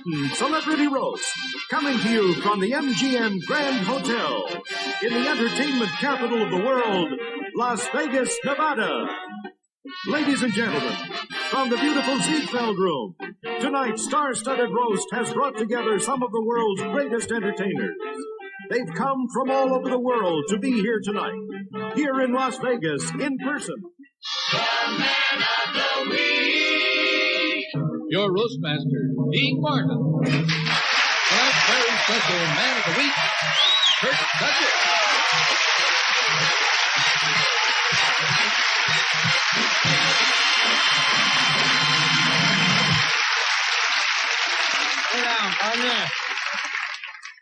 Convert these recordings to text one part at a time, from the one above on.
Manhattan Celebrity Roast, coming to you from the MGM Grand Hotel in the entertainment capital of the world, Las Vegas, Nevada. Ladies and gentlemen, from the beautiful Ziegfeld Room, tonight's star-studded roast has brought together some of the world's greatest entertainers. They've come from all over the world to be here tonight, here in Las Vegas, in person. The Man of the Week! Your roastmaster, Dean Martin. Our very special Man of the Week, Kirk Douglas. Sit down, partner.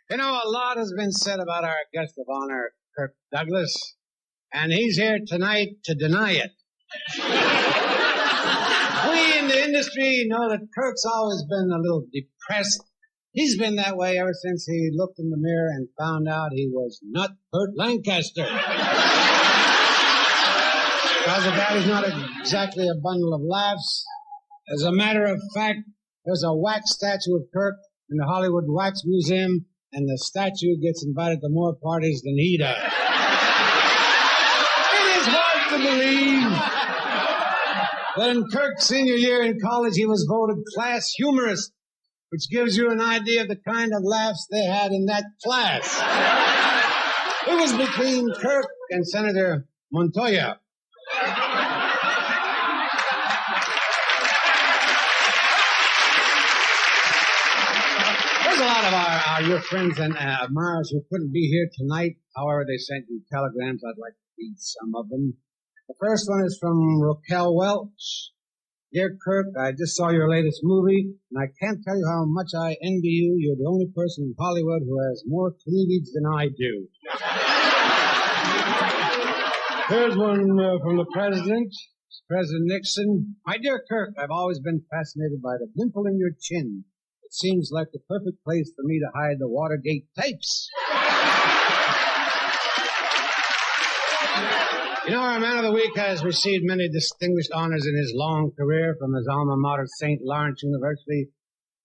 You know, a lot has been said about our guest of honor, Kirk Douglas, and he's here tonight to deny it. We in the industry know that Kirk's always been a little depressed. He's been that way ever since he looked in the mirror and found out he was not Burt Lancaster. Because of that, he's not exactly a bundle of laughs. As a matter of fact, there's a wax statue of Kirk in the Hollywood Wax Museum, and the statue gets invited to more parties than he does. It is hard to believe that in Kirk's senior year in college, he was voted class humorist, which gives you an idea of the kind of laughs they had in that class. It was between Kirk and Senator Montoya. There's a lot of your friends and admirers who couldn't be here tonight. However, they sent you telegrams. I'd like to read some of them. The first one is from Raquel Welch. Dear Kirk, I just saw your latest movie, and I can't tell you how much I envy you. You're the only person in Hollywood who has more cleavage than I do. Here's one from the President. President Nixon. My dear Kirk, I've always been fascinated by the dimple in your chin. It seems like the perfect place for me to hide the Watergate tapes. You know, our Man of the Week has received many distinguished honors in his long career from his alma mater, St. Lawrence University,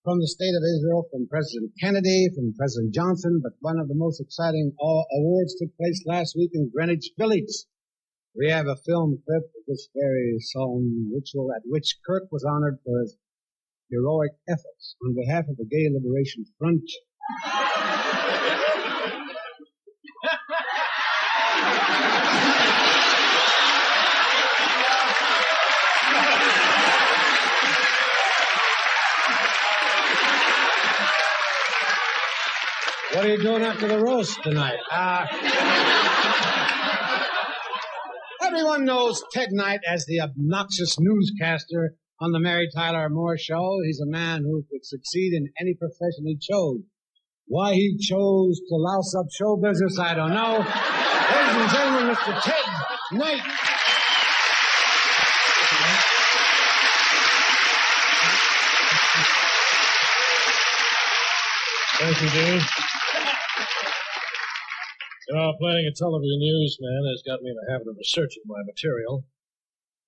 from the State of Israel, from President Kennedy, from President Johnson, but one of the most exciting awards took place last week in Greenwich Village. We have a film clip of this very solemn ritual at which Kirk was honored for his heroic efforts on behalf of the Gay Liberation Front. What are you doing after the roast tonight? Everyone knows Ted Knight as the obnoxious newscaster on the Mary Tyler Moore Show. He's a man who could succeed in any profession he chose. Why he chose to louse up show business, I don't know. Ladies and gentlemen, Mr. Ted Knight. Thank you, Dean. You know, playing a television newsman has got me in the habit of researching my material.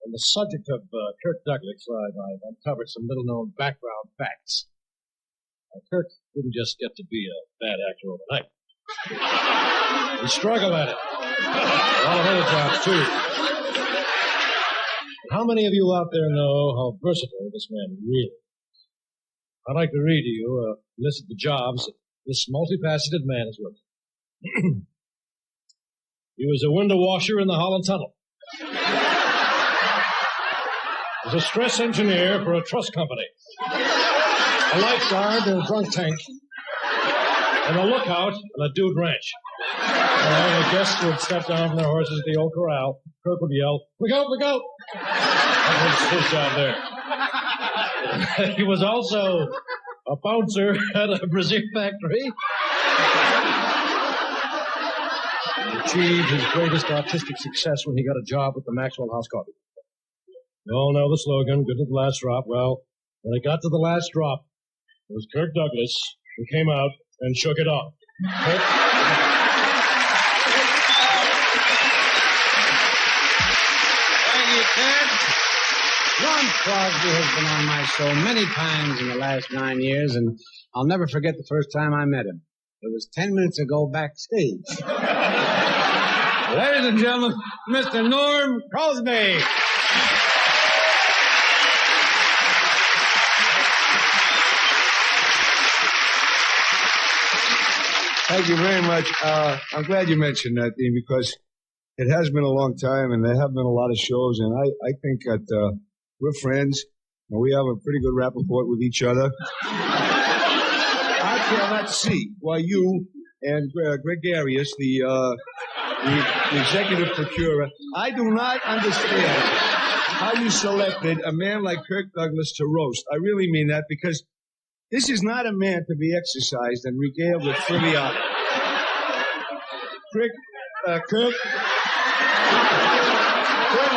On the subject of Kirk Douglas, I've uncovered some little-known background facts. Kirk didn't just get to be a bad actor overnight. He struggled at it. A lot of other jobs, too. How many of you out there know how versatile this man really is? I'd like to read to you a list of the jobs that this multifaceted man has worked. He was a window washer in the Holland Tunnel. He was a stress engineer for a truss company. A lifeguard in a drunk tank. And a lookout on a dude ranch. The guests would step down from their horses at the old corral. Kirk would yell, "Look out, look out!" That was his job there. He was also a bouncer at a brazier factory. He achieved his greatest artistic success when he got a job with the Maxwell House Coffee. You all know the slogan, good to the last drop. Well, when it got to the last drop, it was Kirk Douglas who came out and shook it off. Thank you, Ted. Ron Crosby has been on my show many times in the last 9 years, and I'll never forget the first time I met him. It was 10 minutes ago backstage. Ladies and gentlemen, Mr. Norm Crosby. Thank you very much. I'm glad you mentioned that, Dean, because it has been a long time, and there have been a lot of shows, and I think that we're friends, and we have a pretty good rapport with each other. I cannot see why you and Gregarious, the executive procurer, I do not understand how you selected a man like Kirk Douglas to roast. I really mean that, because this is not a man to be exercised and regaled with frivolity. Kirk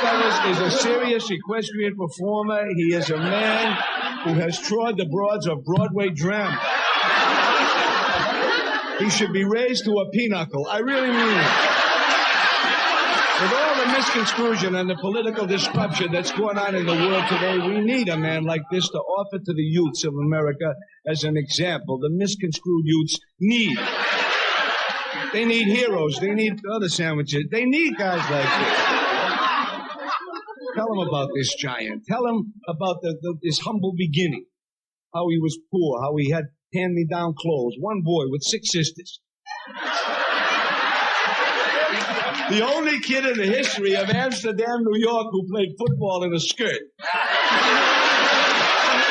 Douglas is a serious equestrian performer. He is a man who has trod the broads of Broadway drama. He should be raised to a pinnacle. I really mean it. With all the misconstruction and the political disruption that's going on in the world today, we need a man like this to offer to the youths of America as an example. The misconstrued youths need. They need heroes. They need other sandwiches. They need guys like this. Tell them about this giant. Tell them about his humble beginning. How he was poor. How he had hand-me-down clothes. One boy with 6 sisters. The only kid in the history of Amsterdam, New York, who played football in a skirt.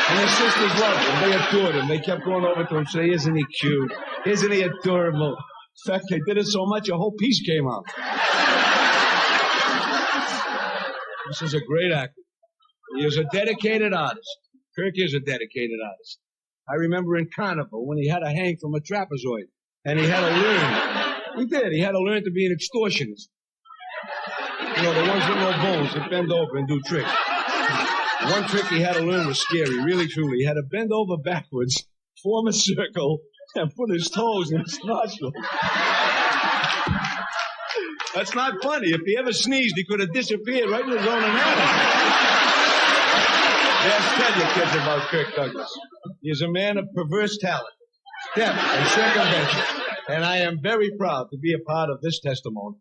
And his sisters loved him. They adored him. They kept going over to him and saying, "Isn't he cute? Isn't he adorable?" In fact, they did it so much, a whole piece came out. This is a great actor. He is a dedicated artist. Kirk is a dedicated artist. I remember in Carnival when he had to hang from a trapezoid. And he had to learn. He did. He had to learn to be an extortionist. You know, the ones with no bones that bend over and do tricks. One trick he had to learn was scary, really, truly. He had to bend over backwards, form a circle, and put his toes in his nostrils. That's not funny. If he ever sneezed, he could have disappeared right in his own anatomy. Yes, tell you kids about Kirk Douglas. He is a man of perverse talent, depth, and circumvention. And I am very proud to be a part of this testimony.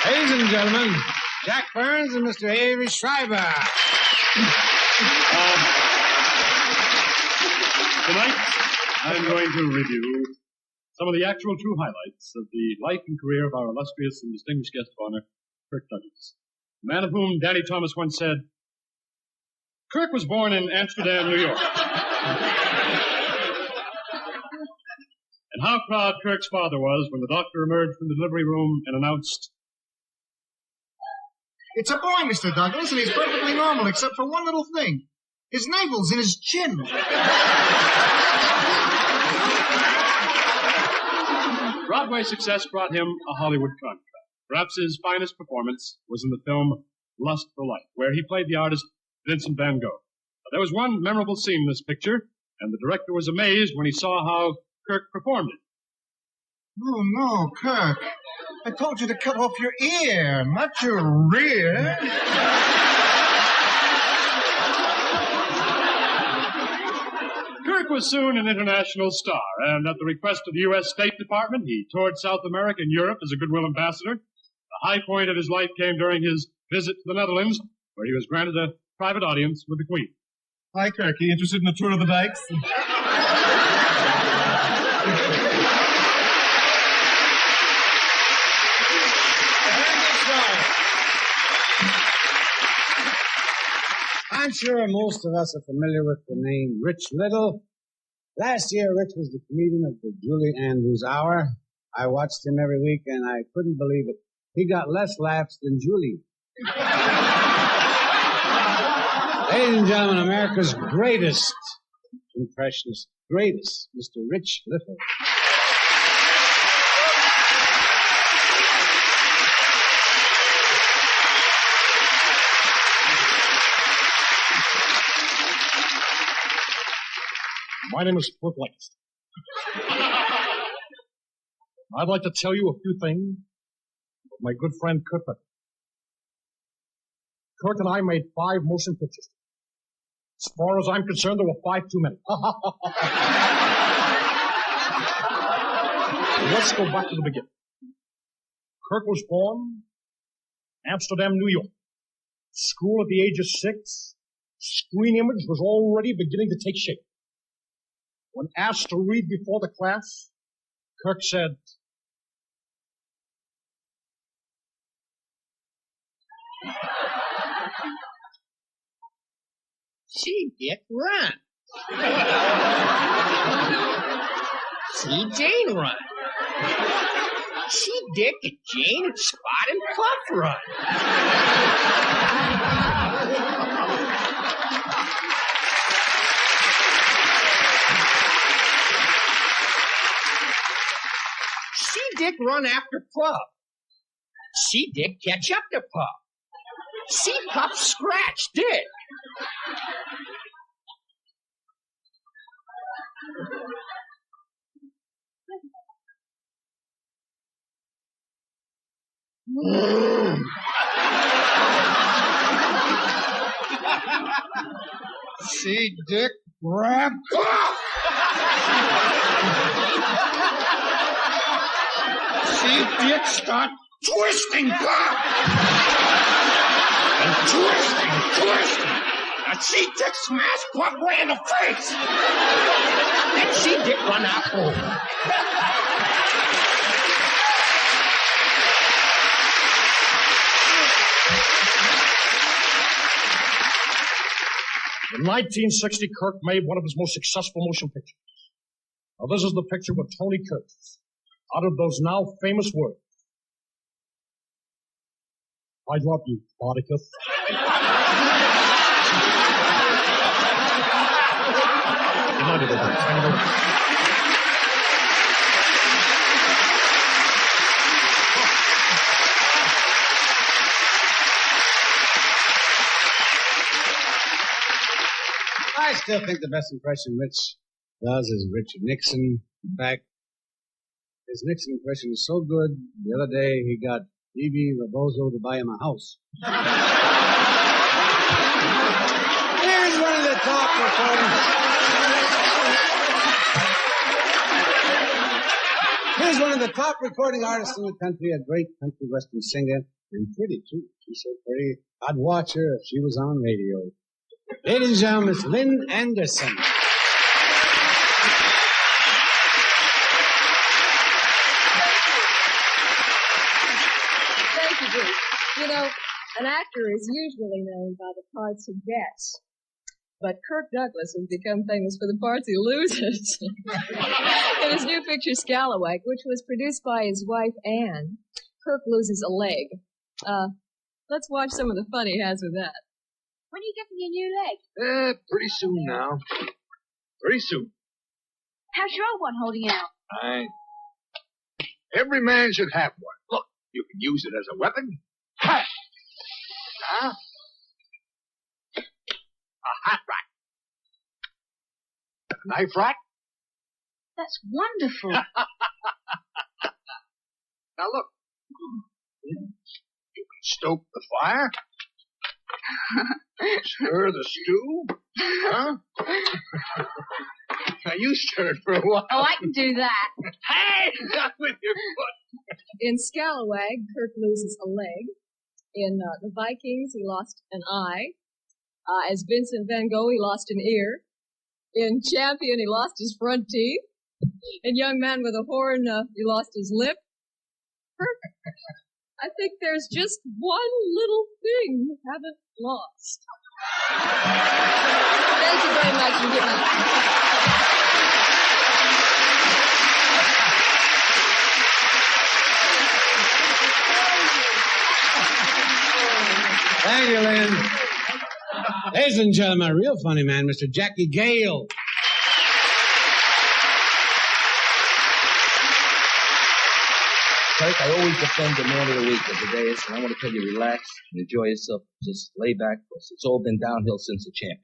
Ladies and gentlemen, Jack Burns and Mr. Avery Schreiber. Tonight, I'm going to review some of the actual true highlights of the life and career of our illustrious and distinguished guest of honor, Kirk Douglas. A man of whom Danny Thomas once said, Kirk was born in Amsterdam, New York. And how proud Kirk's father was when the doctor emerged from the delivery room and announced, "It's a boy, Mr. Douglas, and he's perfectly normal, except for one little thing. His navel's in his chin." Broadway success brought him a Hollywood contract. Perhaps his finest performance was in the film Lust for Life, where he played the artist Vincent van Gogh. But there was one memorable scene in this picture, and the director was amazed when he saw how Kirk performed it. "Oh, no, Kirk. I told you to cut off your ear, not your rear." Kirk was soon an international star, and at the request of the U.S. State Department, he toured South America and Europe as a goodwill ambassador. The high point of his life came during his visit to the Netherlands, where he was granted a private audience with the Queen. "Hi, Kirk. You interested in a tour of the dikes?" I'm sure most of us are familiar with the name Rich Little. Last year, Rich was the comedian of the Julie Andrews Hour. I watched him every week, and I couldn't believe it. He got less laughs than Julie. Ladies and gentlemen, America's greatest impressionist, Mr. Rich Little. My name is Perplexed. I'd like to tell you a few things with my good friend Kurt. Kurt and I made 5 motion pictures. As far as I'm concerned, there were 5 too many. Let's go back to the beginning. Kurt was born in Amsterdam, New York. School at the age of 6. Screen image was already beginning to take shape. When asked to read before the class, Kirk said, See Dick run. See Jane run. See Dick and Jane and Spot and Puff run. See Dick run after Puff. See Dick catch up to Puff. See Puff scratch Dick. See Dick grab Puff. See Dick start twisting Puff. And twisting. And see Dick smash Puff right in the face. And see Dick run out home. in 1960, Kirk made one of his most successful motion pictures. Now, this is the picture where Tony Curtis uttered those now famous words. I love you, Spartacus. Good night, everybody. I still think the best impression Rich does is Richard Nixon. In fact, his Nixon impression is so good, the other day he got E.V. Rebozo to buy him a house. Here's one of the top recording. Here's one of the top recording artists in the country, a great country western singer, and pretty too. She's so pretty, I'd watch her if she was on radio. Ladies and gentlemen, Miss Lynn Anderson. Thank you, Bruce. You know, an actor is usually known by the parts he gets. But Kirk Douglas has become famous for the parts he loses. In his new picture, Scalawag, which was produced by his wife, Anne, Kirk loses a leg. Let's watch some of the fun he has with that. When are you getting your new leg? Pretty soon now. Pretty soon. How's your old one holding out? Every man should have one. Look, you can use it as a weapon. Ha! Huh? A hot rack. A knife rack. That's wonderful. Now look. You can stoke the fire. Stir the stew. Huh? Now you stir it for a while. Oh, I can do that. Hey, not with your foot. In Scalawag, Kirk loses a leg. In The Vikings, he lost an eye. As Vincent Van Gogh, he lost an ear. In Champion, he lost his front teeth. In Young Man with a Horn, he lost his lip. Kirk, I think there's just one little thing you haven't lost. Thank you very much, and good night. Thank you, Lynn. Ladies and gentlemen, a real funny man, Mr. Jackie Gale. Kirk, I always defend the man of the week of the days, and I want to tell you, relax and enjoy yourself. Just lay back, because it's all been downhill since the champion.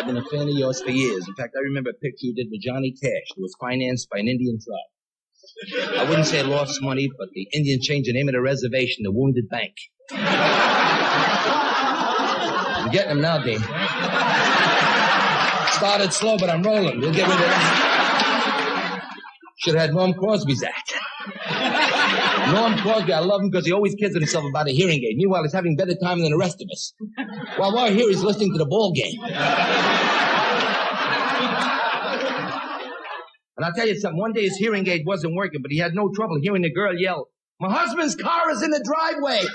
I've been a fan of yours for years. In fact, I remember a picture you did with Johnny Cash. It was financed by an Indian tribe. I wouldn't say it lost money, but the Indians changed the name of the reservation to Wounded Bank. I'm getting them now, Dean. Started slow, but I'm rolling. We'll get rid of that. Should have had Norm Crosby's act. Norm Crosby, I love him because he always kids himself about a hearing aid. Meanwhile, he's having better time than the rest of us. While we're here, he's listening to the ball game. And I'll tell you something. One day his hearing aid wasn't working, but he had no trouble hearing the girl yell, "My husband's car is in the driveway."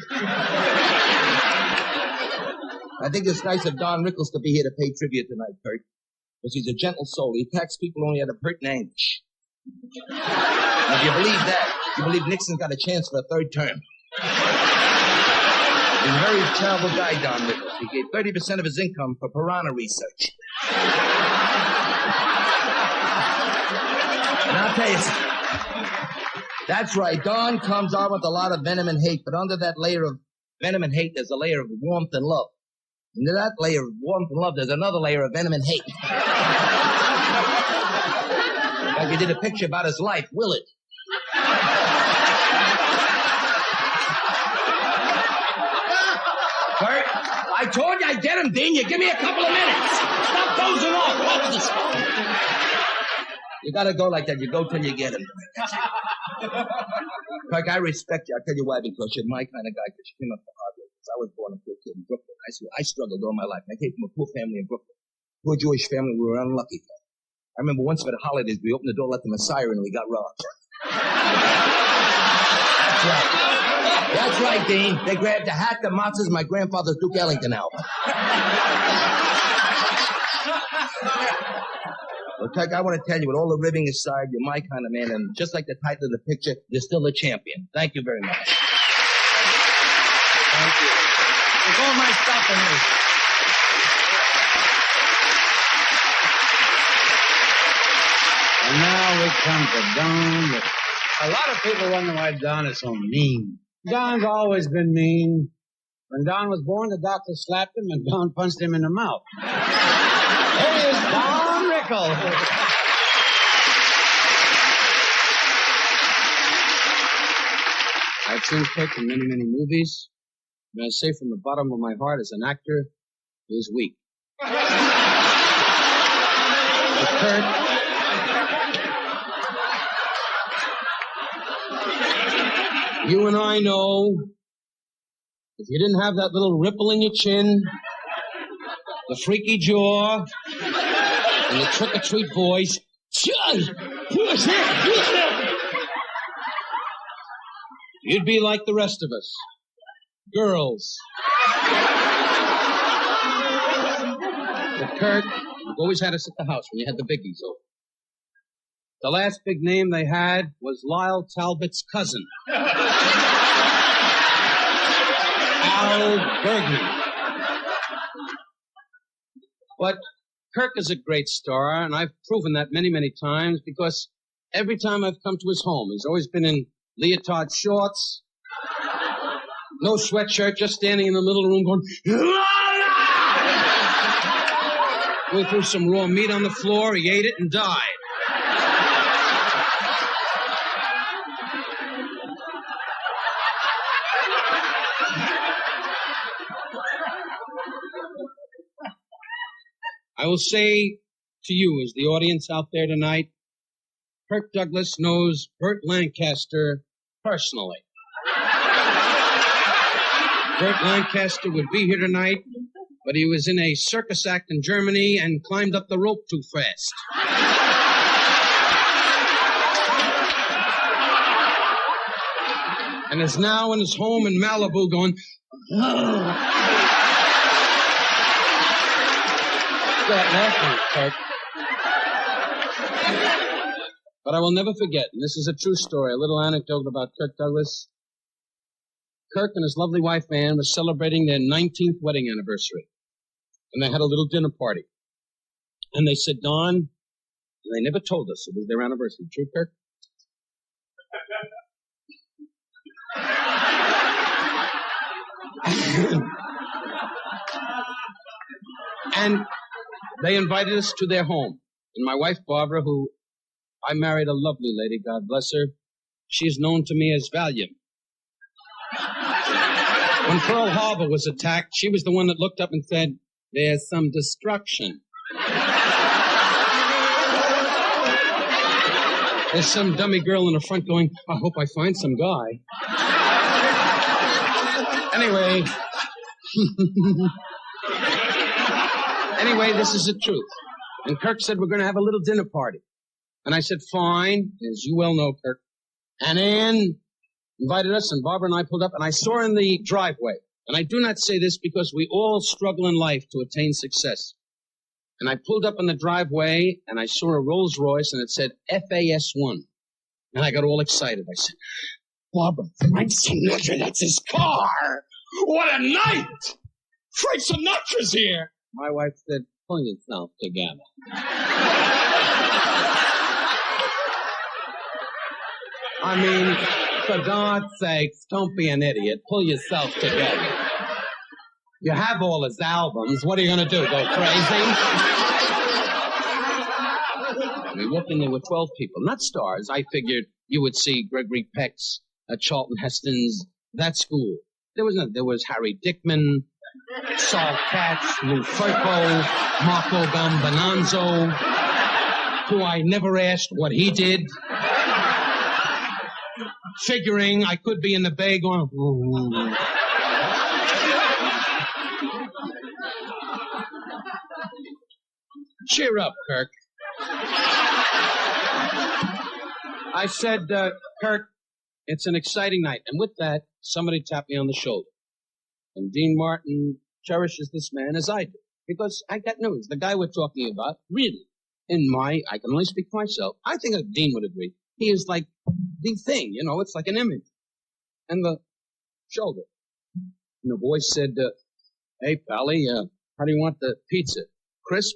I think it's nice of Don Rickles to be here to pay tribute tonight, Kurt. Because he's a gentle soul. He attacks people only out of hurt and anguish. And if you believe that, you believe Nixon's got a chance for a third term. He's a very terrible guy, Don Rickles. He gave 30% of his income for piranha research. And I'll tell you something. That's right. Don comes on with a lot of venom and hate, but under that layer of venom and hate, there's a layer of warmth and love. Under that layer of warmth and love, there's another layer of venom and hate. Like he did a picture about his life, Willard. Kurt, I told you I'd get him, Dean. You give me a couple of minutes. Stop dozing off. Watch this. You gotta go like that. You go till you get him. Kirk, I respect you. I'll tell you why, because you're my kind of guy, because you came up the hard way. I was born a poor kid in Brooklyn. I swear, I struggled all my life. I came from a poor family in Brooklyn. Poor Jewish family, we were unlucky. I remember once for the holidays, we opened the door, let the Messiah in, and we got robbed. That's right. That's right, Dean. They grabbed the hat, the matzahs, my grandfather's Duke Ellington album. Well, Kirk, I want to tell you, with all the ribbing aside, you're my kind of man, and just like the title of the picture, you're still a champion. Thank you very much. Thank you. There's all my stuff in here. And now we come to Don. A lot of people wonder why Don is so mean. Don's always been mean. When Don was born, the doctor slapped him, and Don punched him in the mouth. Here is Don Rickles. I've seen Kirk in many, many movies. And I say from the bottom of my heart, as an actor, he's weak. But Kirk, you and I know if you didn't have that little ripple in your chin, the freaky jaw, and the trick-or-treat voice, you'd be like the rest of us. Girls. But Kurt, you've always had us at the house when you had the biggies over. The last big name they had was Lyle Talbot's cousin. Al Bergman. But Kirk is a great star, and I've proven that many, many times, because every time I've come to his home, he's always been in leotard shorts, no sweatshirt, just standing in the little room going, we threw some raw meat on the floor, he ate it and died. I will say to you, as the audience out there tonight, Kirk Douglas knows Burt Lancaster personally. Burt Lancaster would be here tonight, but he was in a circus act in Germany and climbed up the rope too fast. And is now in his home in Malibu going, Stop laughing, Kirk. But I will never forget, and this is a true story, a little anecdote about Kirk Douglas. Kirk and his lovely wife, Ann, were celebrating their 19th wedding anniversary. And they had a little dinner party. And they said, Don, and they never told us it was their anniversary. True, Kirk? And They invited us to their home. And my wife, Barbara, who I married a lovely lady, God bless her, she's known to me as Valiant. When Pearl Harbor was attacked, she was the one that looked up and said, "There's some destruction." There's some dummy girl in the front going, "I hope I find some guy." Anyway, this is the truth. And Kirk said, "We're going to have a little dinner party." And I said, "Fine," as you well know, Kirk. And Ann invited us, and Barbara and I pulled up, and I saw her in the driveway. And I do not say this because we all struggle in life to attain success. And I pulled up in the driveway, and I saw a Rolls Royce, and it said FAS1. And I got all excited. I said, "Barbara, Frank Sinatra, that's his car! What a night! Frank Sinatra's here!" My wife said, "Pull yourself together." I mean, for God's sakes, don't be an idiot. Pull yourself together. You have all his albums. What are you going to do, go crazy? We walked in there with 12 people, not stars. I figured you would see Gregory Peck's, Charlton Heston's, that school. There was Harry Dickman, Saul Katz, Lou Ferco, Marco Gambonanzo, who I never asked what he did. Figuring I could be in the bay going, Cheer up, Kirk. I said, "Kirk, it's an exciting night." And with that, somebody tapped me on the shoulder. And Dean Martin cherishes this man as I do. Because I got news. The guy we're talking about, really, I can only speak for myself, I think Dean would agree. He is like the thing, it's like an image. And the shoulder. And the voice said, "Hey, Pally, how do you want the pizza? Crisp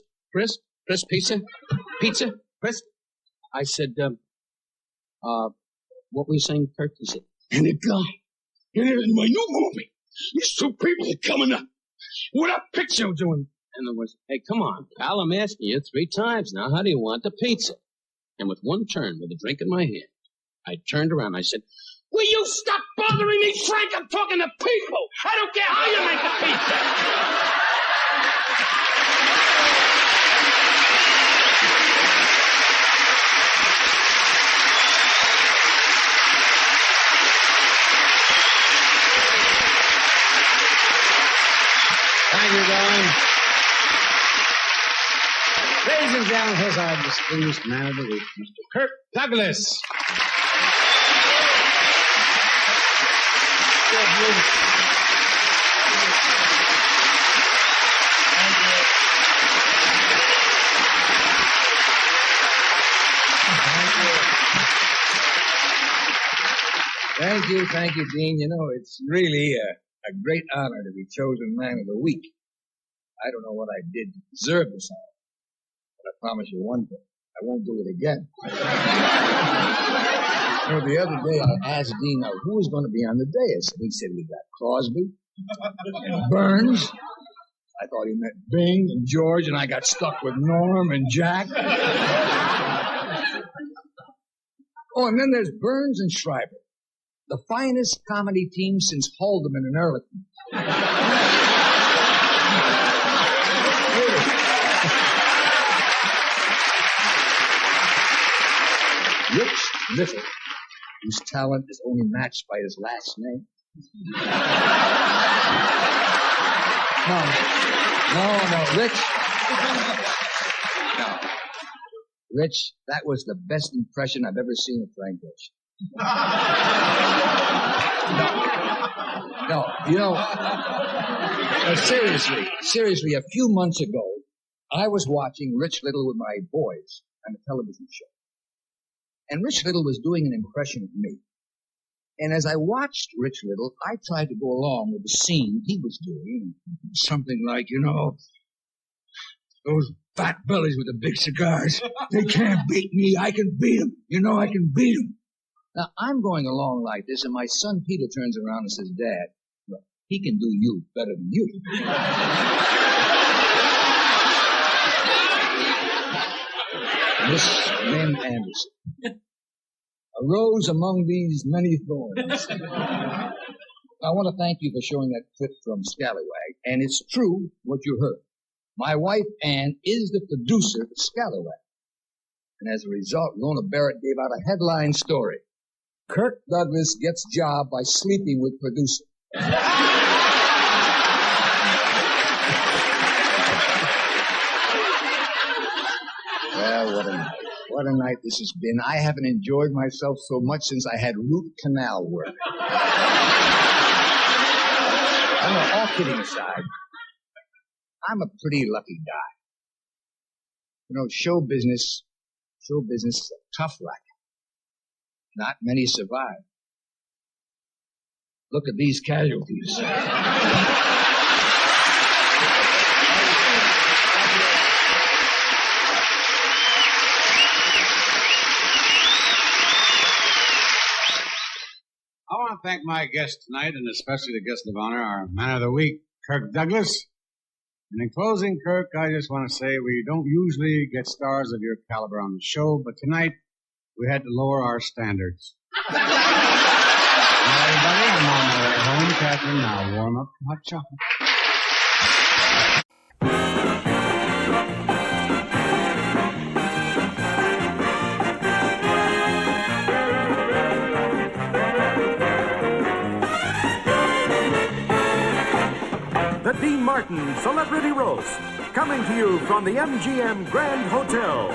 pizza? Pizza? Crisp?" I said, what were you saying, Kirk? He said, "And a guy, in my new movie, these two people are coming up. What a picture doing." And the voice, "Hey, come on, pal, I'm asking you 3 times now. How do you want the pizza?" And with one turn, with a drink in my hand, I turned around. I said, "Will you stop bothering me, Frank? I'm talking to people. I don't care how you make the pizza." Thank you, darling. Ladies and gentlemen, here's our distinguished man of the week, Mr. Kirk Douglas. Thank you, Dean. It's really a great honor to be chosen man of the week. I don't know what I did to deserve this honor, but I promise you one thing. I won't do it again. The other day I asked Dean who was going to be on the dais. He said we got Crosby and Burns. I thought he meant Bing and George, and I got stuck with Norm and Jack. Oh, and then there's Burns and Schreiber. The finest comedy team since Haldeman and Ehrlichman. Rich Little, whose talent is only matched by his last name. No, Rich. No. Rich, that was the best impression I've ever seen of Frank Ocean. Seriously, a few months ago, I was watching Rich Little with my boys on a television show. And Rich Little was doing an impression of me. And as I watched Rich Little, I tried to go along with the scene he was doing. Something like, those fat bellies with the big cigars. They can't beat me. I can beat them. I can beat them. Now, I'm going along like this, and my son Peter turns around and says, "Dad, look, he can do you better than you." Miss Lynn Anderson. A rose among these many thorns. I want to thank you for showing that clip from Scallywag, and it's true what you heard. My wife, Ann, is the producer of Scallywag. And as a result, Lona Barrett gave out a headline story. Kirk Douglas gets job by sleeping with producer. Well, what a night this has been. I haven't enjoyed myself so much since I had root canal work. I know, all kidding aside, I'm a pretty lucky guy. You know, show business is a tough racket. Not many survive. Look at these casualties. I want to thank my guest tonight, and especially the guest of honor, our man of the week, Kirk Douglas. And in closing, Kirk, I just want to say we don't usually get stars of your caliber on the show, but tonight we had to lower our standards. Now, everybody, I'm on my way home. Catherine, now warm up hot chocolate. The Dean Martin Celebrity Roast, coming to you from the MGM Grand Hotel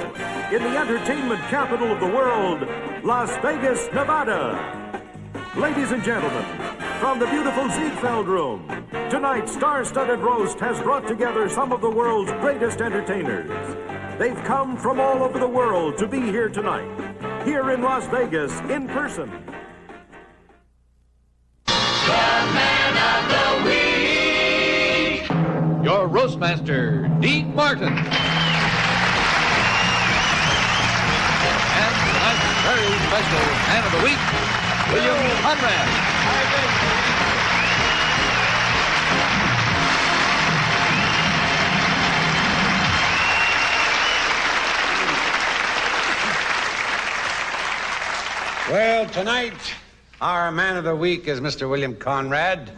in the entertainment capital of the world, Las Vegas, Nevada. Ladies and gentlemen, from the beautiful Ziegfeld Room, tonight's star-studded roast has brought together some of the world's greatest entertainers. They've come from all over the world to be here tonight, here in Las Vegas in person. Your Roastmaster, Dean Martin. And tonight's very special Man of the Week, William Conrad. Well, tonight, our man of the week is Mr. William Conrad,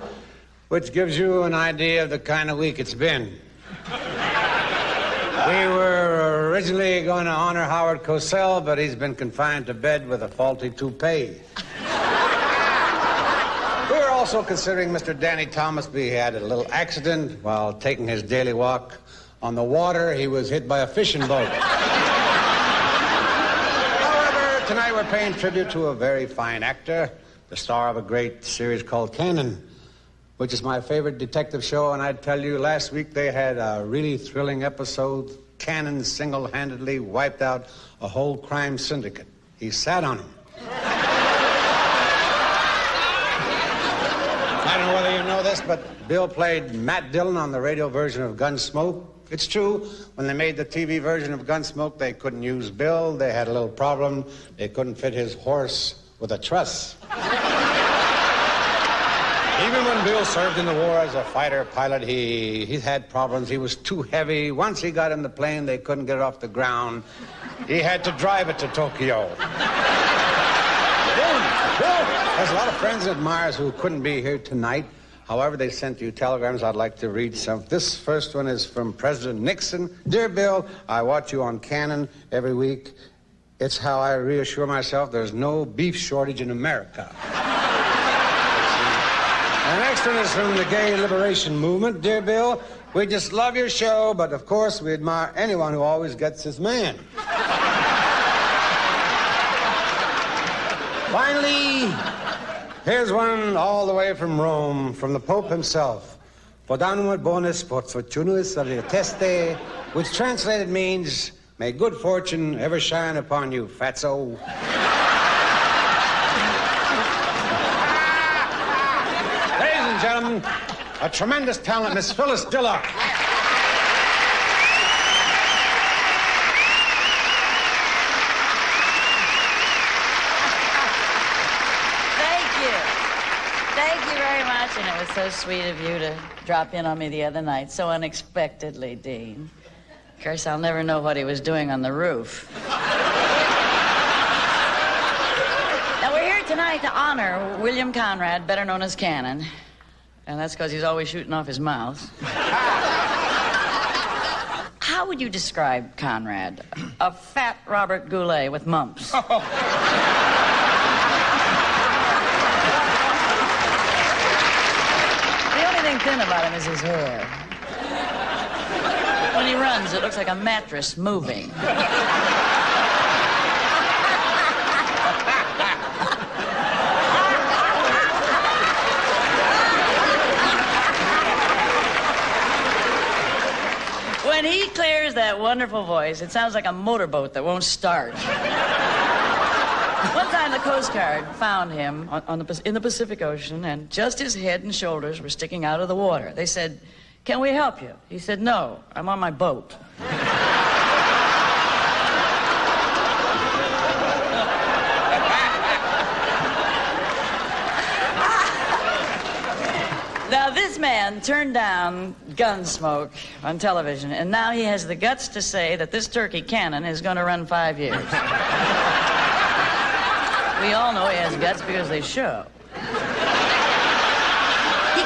which gives you an idea of the kind of week it's been. We were originally going to honor Howard Cosell, but he's been confined to bed with a faulty toupee. We were also considering Mr. Danny Thomas, but he had a little accident while taking his daily walk on the water. He was hit by a fishing boat. However, tonight we're paying tribute to a very fine actor, the star of a great series called Cannon, which is my favorite detective show, and I tell you, last week they had a really thrilling episode. Cannon single-handedly wiped out a whole crime syndicate. He sat on him. I don't know whether you know this, but Bill played Matt Dillon on the radio version of Gunsmoke. It's true, when they made the TV version of Gunsmoke, they couldn't use Bill. They had a little problem. They couldn't fit his horse with a truss. Even when Bill served in the war as a fighter pilot, he had problems. He was too heavy. Once he got in the plane, they couldn't get it off the ground. He had to drive it to Tokyo. There's a lot of friends and admirers who couldn't be here tonight. However, they sent you telegrams. I'd like to read some. This first one is from President Nixon. Dear Bill, I watch you on Cannon every week. It's how I reassure myself there's no beef shortage in America. The next one is from the Gay Liberation Movement. Dear Bill, we just love your show, but of course we admire anyone who always gets his man. Finally, here's one all the way from Rome, from the Pope himself. Podanum bonus fortunis teste, which translated means, may good fortune ever shine upon you, fatso. Gentlemen, a tremendous talent, Miss Phyllis Diller. Thank you. Thank you very much, and it was so sweet of you to drop in on me the other night, so unexpectedly, Dean. Of course, I'll never know what he was doing on the roof. like to honor William Conrad, better known as Cannon. And that's because he's always shooting off his mouth. How would you describe Conrad? A fat Robert Goulet with mumps. The only thing thin about him is his hair. When he runs, it looks like a mattress moving. When he clears that wonderful voice, it sounds like a motorboat that won't start. One time the Coast Guard found him in the Pacific Ocean, and just his head and shoulders were sticking out of the water. They said, "Can we help you?" He said, "No, I'm on my boat." Now, this man turned down Gunsmoke on television, and now he has the guts to say that this turkey Cannon is going to run 5 years. We all know he has guts because they show. He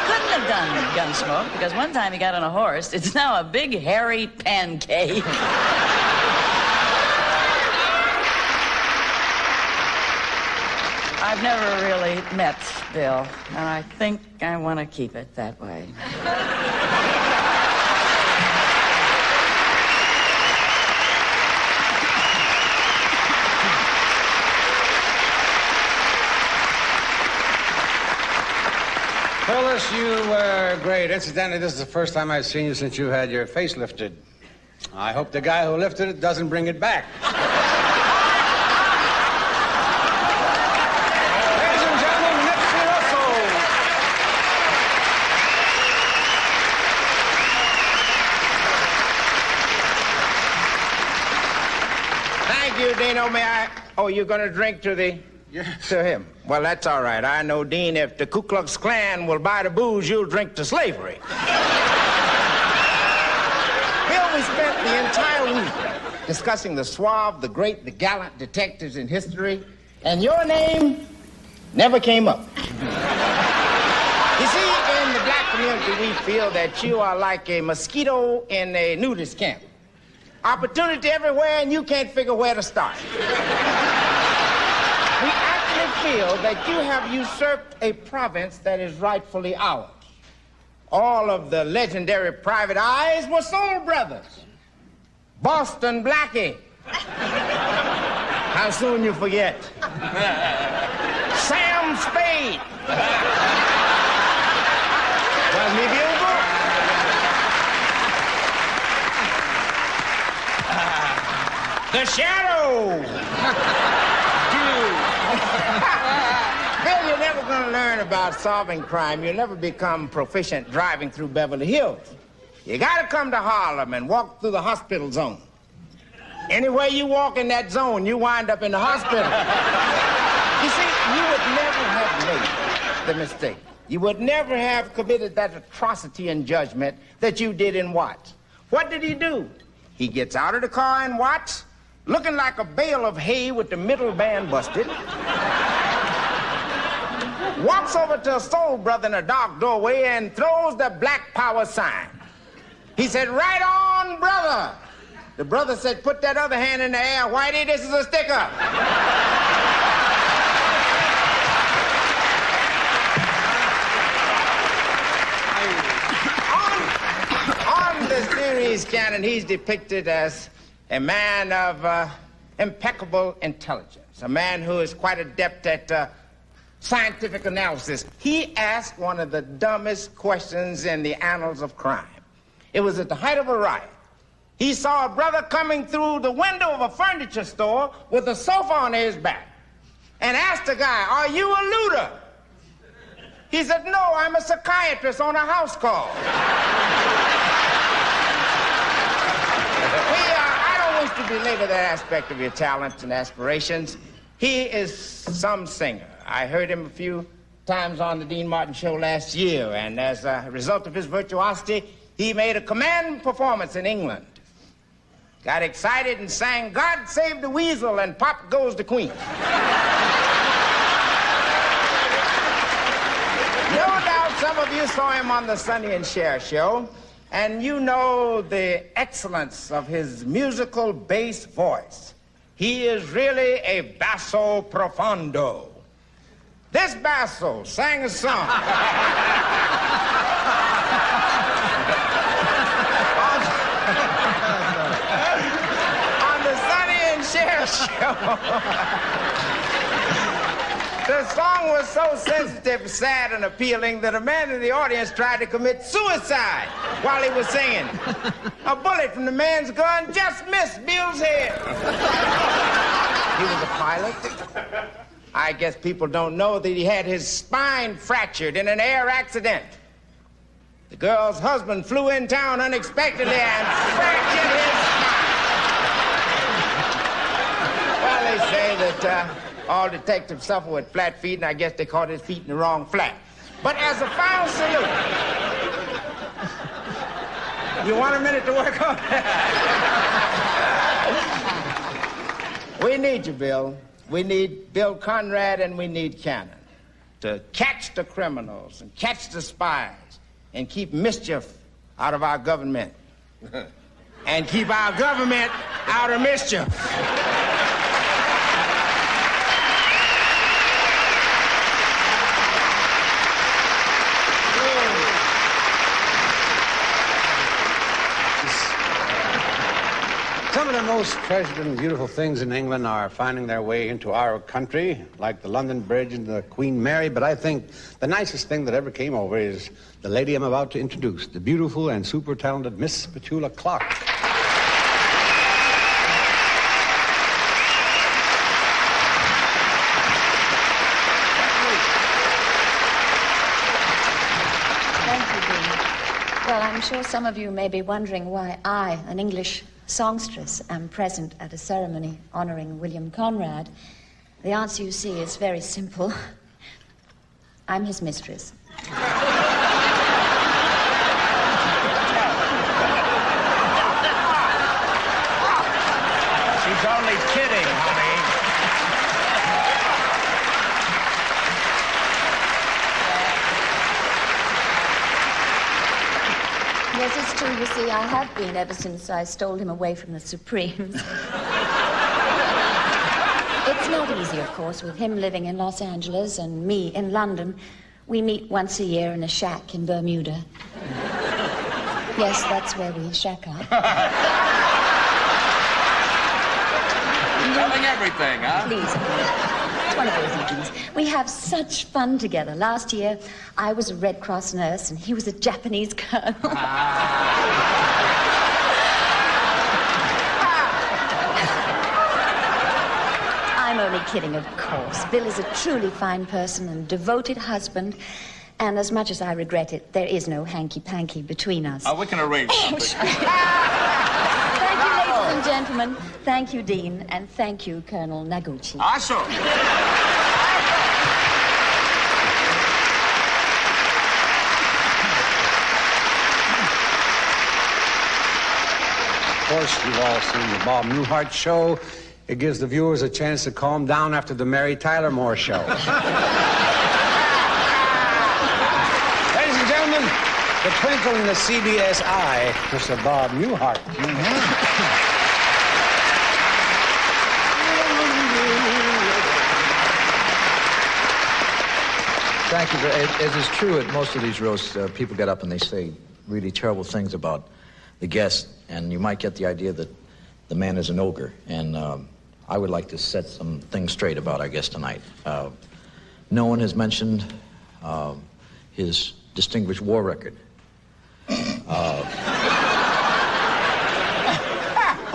couldn't have done Gunsmoke because one time he got on a horse. It's now a big, hairy pancake. I've never really met Bill, and I think I want to keep it that way. Phyllis, you were great. Incidentally, this is the first time I've seen you since you had your face lifted. I hope the guy who lifted it doesn't bring it back. Dino, may I? Oh, you're going to drink to the... Yes. To him. Well, that's all right. I know, Dean, if the Ku Klux Klan will buy the booze, you'll drink to slavery. Bill, we spent the entire week discussing the suave, the great, the gallant detectives in history, and your name never came up. You see, in the black community, we feel that you are like a mosquito in a nudist camp. Opportunity everywhere, and you can't figure where to start. We actually feel that you have usurped a province that is rightfully ours. All of the legendary private eyes were soul brothers. Boston Blackie. How soon you forget? Sam Spade. Was me Bugle? The Shadow. Bill, you're never going to learn about solving crime. You'll never become proficient driving through Beverly Hills. You got to come to Harlem and walk through the hospital zone. Anywhere you walk in that zone, you wind up in the hospital. You see, you would never have made the mistake. You would never have committed that atrocity in judgment that you did in Watts. What did he do? He gets out of the car in Watts, looking like a bale of hay with the middle band busted. Walks over to a soul brother in a dark doorway and throws the Black Power sign. He said, "Right on, brother." The brother said, "Put that other hand in the air, Whitey, this is a sticker." on the series, Cannon, he's depicted as a man of impeccable intelligence, a man who is quite adept at scientific analysis. He asked one of the dumbest questions in the annals of crime. It was at the height of a riot. He saw a brother coming through the window of a furniture store with a sofa on his back and asked the guy, "Are you a looter?" He said, "No, I'm a psychiatrist on a house call." I don't wish to belabor that aspect of your talents and aspirations. He is some singer. I heard him a few times on the Dean Martin show last year, and as a result of his virtuosity, he made a commanding performance in England. Got excited and sang "God Save the Weasel" and "Pop Goes the Queen." of you saw him on the Sonny and Cher show, and you know the excellence of his musical bass voice. He is really a basso profondo. This basso sang a song. on the Sonny and Cher show. The song was so sensitive, sad, and appealing that a man in the audience tried to commit suicide while he was singing. A bullet from the man's gun just missed Bill's head. He was a pilot. I guess people don't know that he had his spine fractured in an air accident. The girl's husband flew in town unexpectedly and fractured his spine. Well, they say that all detectives suffer with flat feet, and I guess they caught his feet in the wrong flat. But as a final salute, you want a minute to work on that? We need you, Bill. We need Bill Conrad and we need Cannon to catch the criminals and catch the spies and keep mischief out of our government and keep our government out of mischief. Some of the most treasured and beautiful things in England are finding their way into our country, like the London Bridge and the Queen Mary, but I think the nicest thing that ever came over is the lady I'm about to introduce, the beautiful and super talented Miss Petula Clark. Thank you, Dean. Well, I'm sure some of you may be wondering why I, an English songstress, am present at a ceremony honoring William Conrad. The answer, you see, is very simple. I'm his mistress. She's only kidding, honey. Yes, it's true. You see, I have been ever since I stole him away from the Supremes. It's not easy, of course, with him living in Los Angeles and me in London. We meet once a year in a shack in Bermuda. Yes, that's where we shack up. Telling everything, huh? Please. It's one of those evenings. We have such fun together. Last year, I was a Red Cross nurse and he was a Japanese colonel. I'm only kidding, of course. Bill is a truly fine person and devoted husband. And as much as I regret it, there is no hanky-panky between us. We can arrange something. Thank you, ladies and gentlemen. Thank you, Dean. And thank you, Colonel Naguchi. Awesome. Of course, you've all seen the Bob Newhart show. It gives the viewers a chance to calm down after the Mary Tyler Moore show. Ladies and gentlemen, the twinkle in the CBS eye, Mr. Bob Newhart. Thank you. As is true at most of these roasts, people get up and they say really terrible things about the guest, and you might get the idea that the man is an ogre. And I would like to set some things straight about our guest tonight. No one has mentioned his distinguished war record.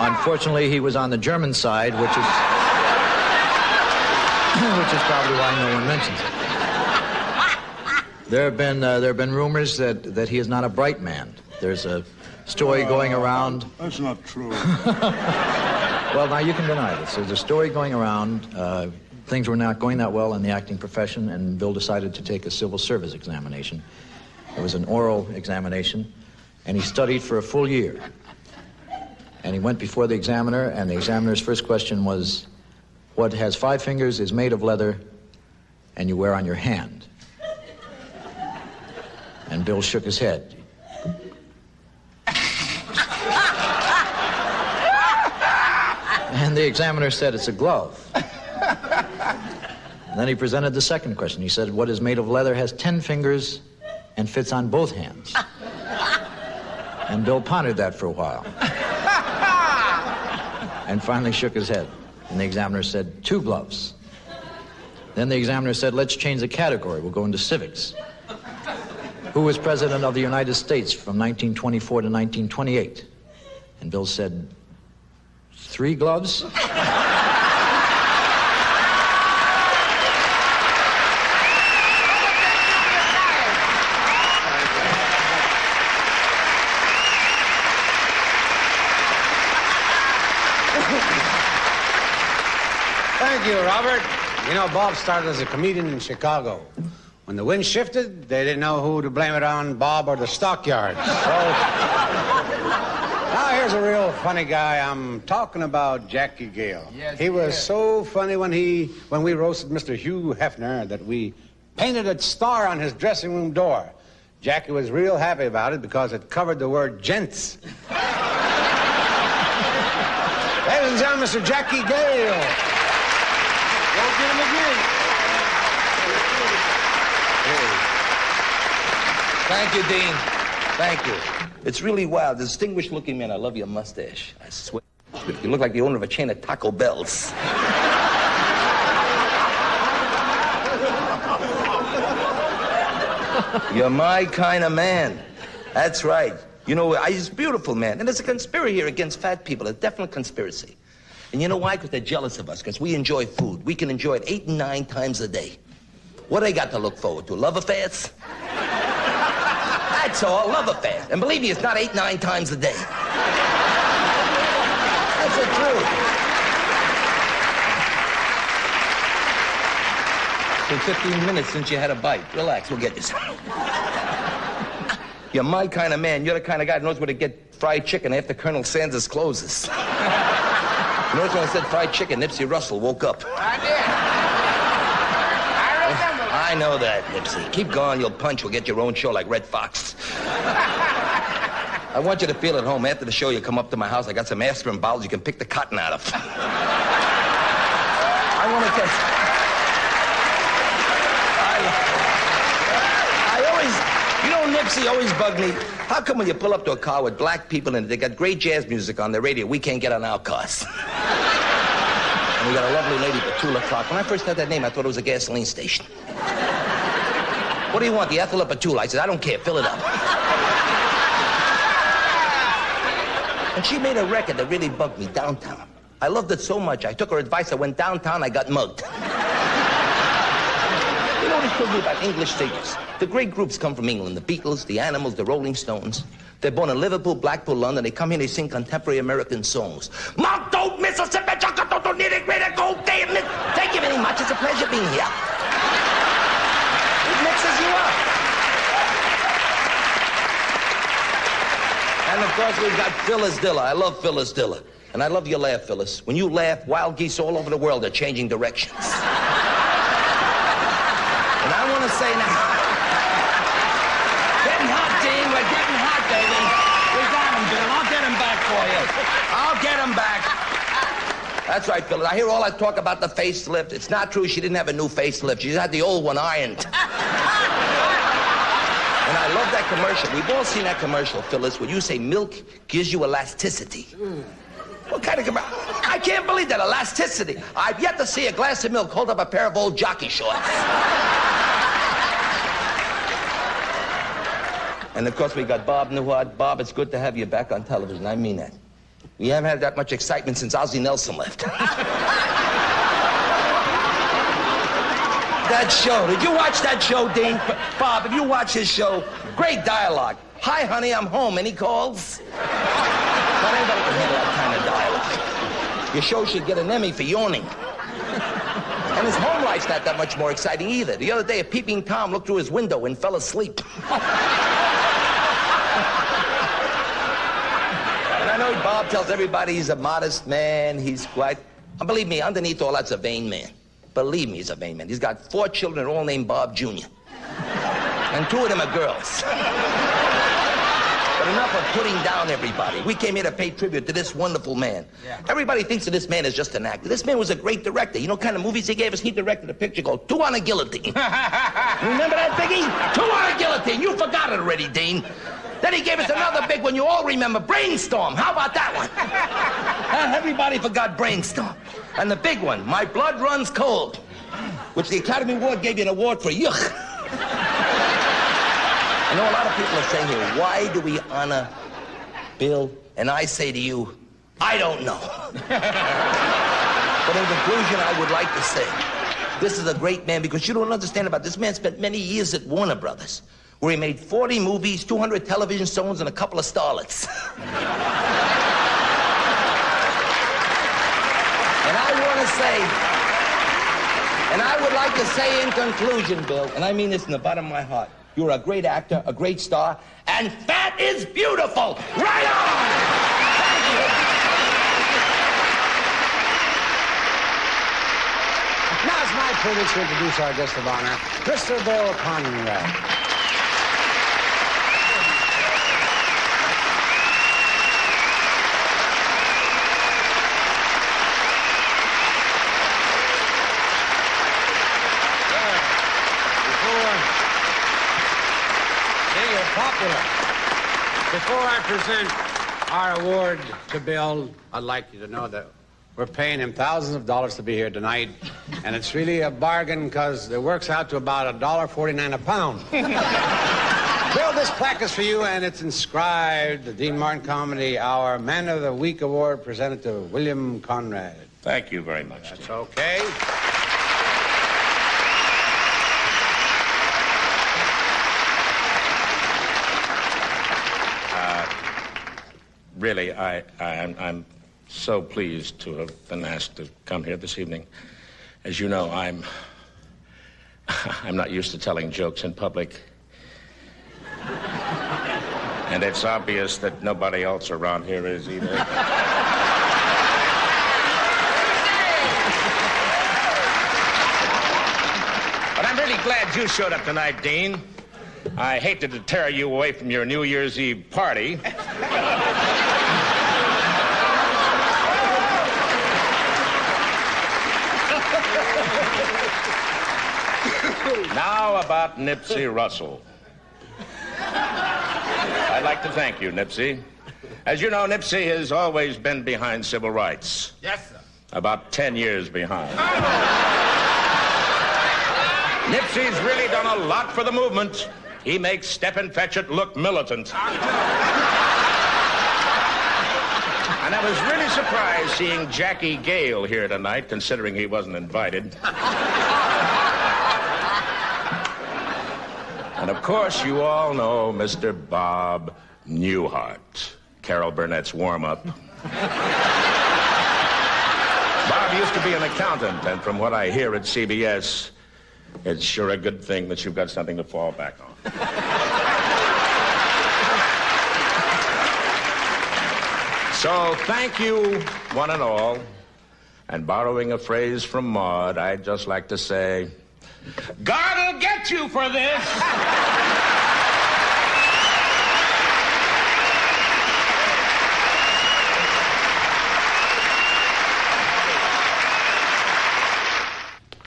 Unfortunately, he was on the German side, which is probably why no one mentions it. There have been rumors that he is not a bright man. There's a story going around. That's not true. Well, now you can deny this. There's a story going around. Things were not going that well in the acting profession, and Bill decided to take a civil service examination. It was an oral examination, and he studied for a full year. And he went before the examiner, and the examiner's first question was, what has 5 fingers, is made of leather, and you wear on your hand? And Bill shook his head. And the examiner said, it's a glove. And then he presented the second question. He said, what is made of leather, has 10 fingers, and fits on both hands? And Bill pondered that for a while. And finally shook his head. And the examiner said, 2 gloves. Then the examiner said, let's change the category. We'll go into civics. Who was president of the United States from 1924 to 1928? And Bill said, 3 gloves? Thank you, Robert. You know, Bob started as a comedian in Chicago. When the wind shifted, they didn't know who to blame it on, Bob or the stockyards. So, now here's a real funny guy. I'm talking about Jackie Gale. Yes, he was so funny when we roasted Mr. Hugh Hefner that we painted a star on his dressing room door. Jackie was real happy about it because it covered the word gents. Ladies and gentlemen, Mr. Jackie Gale. Go get him again. Thank you, Dean. Thank you. It's really wild. Distinguished looking man. I love your mustache. I swear. You look like the owner of a chain of Taco Bells. You're my kind of man. That's right. You know, he's a beautiful man. And there's a conspiracy here against fat people, a definite conspiracy. And you know why? Because they're jealous of us, because we enjoy food. We can enjoy it 8 and 9 times a day. What do they got to look forward to? Love affairs? That's all, love affairs. And believe me, it's not 8, 9 times a day. That's the truth. It's been 15 minutes since you had a bite. Relax, we'll get you some. You're my kind of man. You're the kind of guy that knows where to get fried chicken after Colonel Sanders closes. You notice when I said fried chicken, Nipsey Russell woke up. I did. I remember. I know that, Nipsey. Keep going, you'll punch. We'll get your own show like Red Fox. I want you to feel at home. After the show, you come up to my house. I got some aspirin bottles you can pick the cotton out of. I want to tell you, Nipsey always bugged me. How come when you pull up to a car with black people in it, they got great jazz music on their radio, we can't get on our cars? And we got a lovely lady, Petula Clark. When I first heard that name, I thought it was a gasoline station. What do you want, the ethyl or Petula? I said, I don't care, fill it up. And she made a record that really bugged me, Downtown. I loved it so much, I took her advice, I went downtown, I got mugged. You know what it told me about English singers? The great groups come from England, the Beatles, the Animals, the Rolling Stones. They're born in Liverpool, Blackpool, London. They come here, they sing contemporary American songs. Mount Oak, Mississippi, thank you very much. It's a pleasure being here. It mixes you up. And of course, we've got Phyllis Diller. I love Phyllis Diller. And I love your laugh, Phyllis. When you laugh, wild geese all over the world are changing directions. And I want to say now, getting hot, Dean. We're getting hot, baby. We got him, Bill. I'll get him back for you. I'll get him back. That's right, Phyllis. I hear all that talk about the facelift. It's not true. She didn't have a new facelift. She had the old one ironed. And I love that commercial. We've all seen that commercial, Phyllis, where you say milk gives you elasticity. What kind of commercial? I can't believe that, elasticity. I've yet to see a glass of milk hold up a pair of old jockey shorts. And of course, we got Bob Newhart. Bob, it's good to have you back on television. I mean that. We haven't had that much excitement since Ozzie Nelson left. That show. Did you watch that show, Dean? Bob, if you watch his show, great dialogue. Hi, honey, I'm home. Any calls? Not anybody can handle that kind of dialogue. Your show should get an Emmy for yawning. And his home life's not that much more exciting either. The other day, a peeping Tom looked through his window and fell asleep. And I know Bob tells everybody he's a modest man, he's quite... Believe me, underneath all that's a vain man. Believe me, he's a vain man. He's got 4 children, all named Bob Jr. And 2 of them are girls. But enough of putting down everybody. We came here to pay tribute to this wonderful man. Yeah. Everybody thinks that this man is just an actor. This man was a great director. You know what kind of movies he gave us? He directed a picture called 2 on a Guillotine. You remember that, Biggie? 2 on a Guillotine. You forgot it already, Dean. Then he gave us another big one you all remember, Brainstorm. How about that one? Everybody forgot Brainstorm. And the big one, My Blood Runs Cold, which the Academy Award gave you an award for. Yuck. I know a lot of people are saying here, why do we honor Bill? And I say to you, I don't know. But in conclusion, I would like to say, this is a great man because you don't understand about this man spent many years at Warner Brothers, where he made 40 movies, 200 television shows, and a couple of starlets. And I want to say, and I would like to say in conclusion, Bill, and I mean this in the bottom of my heart, you're a great actor, a great star, and fat is beautiful. Right on! Thank you. Now it's my privilege to introduce our guest of honor, Mr. Bill Conrad. Before I present our award to Bill, I'd like you to know that we're paying him thousands of dollars to be here tonight, and it's really a bargain because it works out to about $1.49 a pound. Bill, this plaque is for you, and it's inscribed the Dean Martin Comedy Hour Man of the Week Award presented to William Conrad. Thank you very much. That's okay. Really, I'm so pleased to have been asked to come here this evening. As you know, I'm not used to telling jokes in public. And it's obvious that nobody else around here is either. But I'm really glad you showed up tonight, Dean. I hate to deter you away from your New Year's Eve party. Now about Nipsey Russell. I'd like to thank you, Nipsey. As you know, Nipsey has always been behind civil rights. Yes, sir. About 10 years behind. Nipsey's really done a lot for the movement. He makes Stephen Fetchit look militant. And I was really surprised seeing Jackie Gale here tonight, considering he wasn't invited. And of course, you all know Mr. Bob Newhart, Carol Burnett's warm-up. Bob used to be an accountant, and from what I hear at CBS, it's sure a good thing that you've got something to fall back on. So thank you, one and all. And borrowing a phrase from Maude, I'd just like to say, God'll get you for this!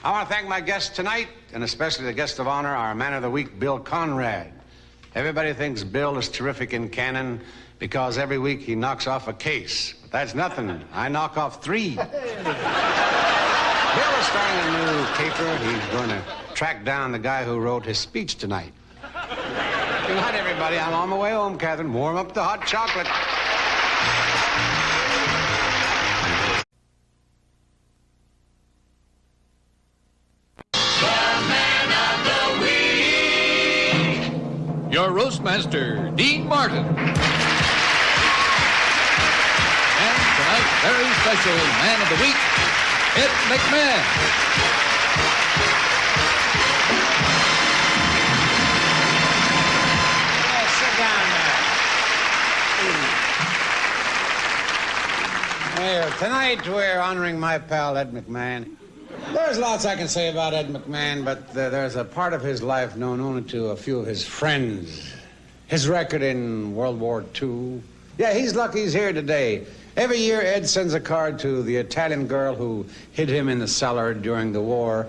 I want to thank my guests tonight, and especially the guest of honor, our Man of the Week, Bill Conrad. Everybody thinks Bill is terrific in canon because every week he knocks off a case. But that's nothing. I knock off 3. Bill is starting a new caper. He's going to track down the guy who wrote his speech tonight. Good night, everybody. I'm on my way home, Catherine. Warm up the hot chocolate. Your roastmaster, Dean Martin. And tonight's very special Man of the Week, Ed McMahon. Sit down there. Well, tonight we're honoring my pal, Ed McMahon. There's lots I can say about Ed McMahon, but there's a part of his life known only to a few of his friends. His record in World War II. Yeah, he's lucky he's here today. Every year, Ed sends a card to the Italian girl who hid him in the cellar during the war.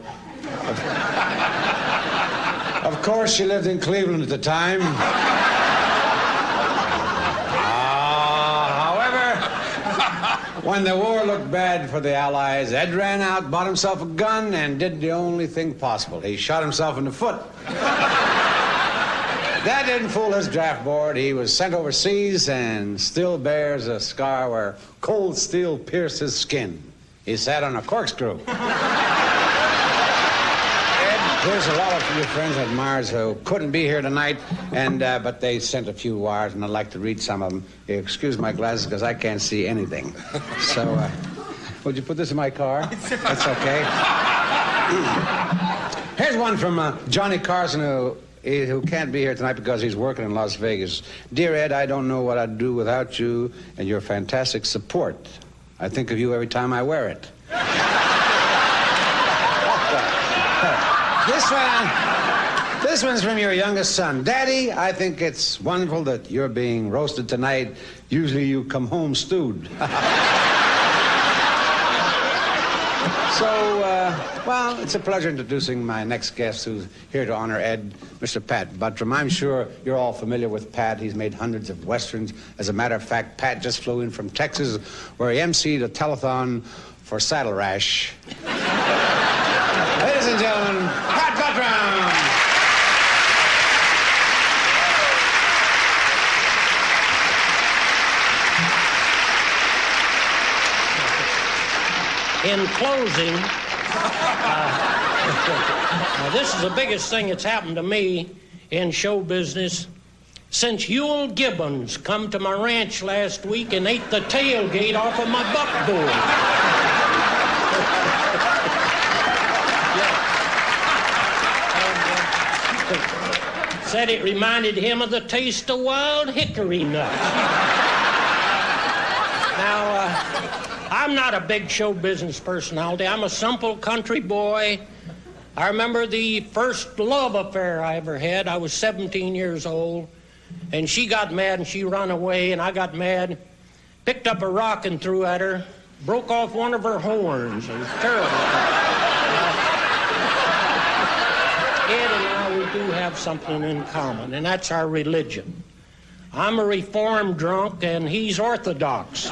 Of course, she lived in Cleveland at the time. However, when the war looked bad for the Allies, Ed ran out, bought himself a gun, and did the only thing possible. He shot himself in the foot. That didn't fool his draft board. He was sent overseas and still bears a scar where cold steel pierced his skin. He sat on a corkscrew. There's a lot of your friends and admirers who couldn't be here tonight, but they sent a few wires, and I'd like to read some of them. Excuse my glasses, because I can't see anything. So, would you put this in my car? That's okay. Here's one from Johnny Carson, who can't be here tonight because he's working in Las Vegas. Dear Ed, I don't know what I'd do without you and your fantastic support. I think of you every time I wear it. This one's from your youngest son. Daddy, I think it's wonderful that you're being roasted tonight. Usually you come home stewed. Well, it's a pleasure introducing my next guest who's here to honor Ed, Mr. Pat Buttram. I'm sure you're all familiar with Pat. He's made hundreds of westerns. As a matter of fact, Pat just flew in from Texas, where he emceed a telethon for Saddle Rash. Ladies and gentlemen, Pat Buttram! In closing, this is the biggest thing that's happened to me in show business since Ewell Gibbons come to my ranch last week and ate the tailgate off of my buckboard. Said it reminded him of the taste of wild hickory nuts. Now, I'm not a big show business personality. I'm a simple country boy. I remember the first love affair I ever had. I was 17 years old, and she got mad and she ran away, and I got mad, picked up a rock and threw at her, broke off one of her horns. It was terrible. Ed and I, we do have something in common, and that's our religion. I'm a Reformed drunk, and he's Orthodox.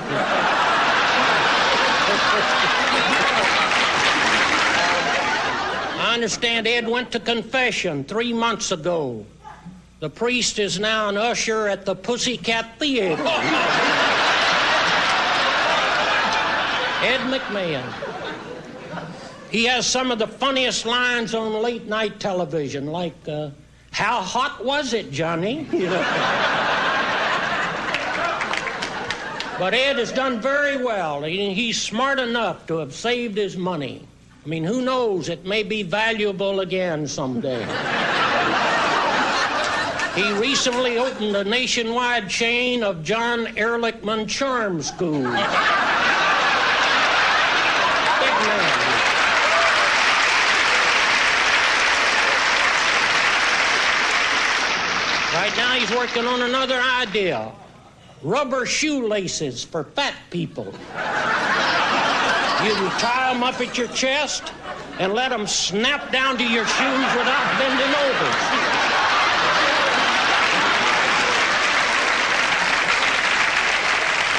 I understand Ed went to confession 3 months ago. The priest is now an usher at the Pussycat Theater. Ed McMahon. He has some of the funniest lines on late night television, like, how hot was it, Johnny? You know. But Ed has done very well. He's smart enough to have saved his money. I mean, who knows? It may be valuable again someday. He recently opened a nationwide chain of John Ehrlichman charm schools. Big man. Right now he's working on another idea. Rubber shoelaces for fat people. You can tie them up at your chest and let them snap down to your shoes without bending over.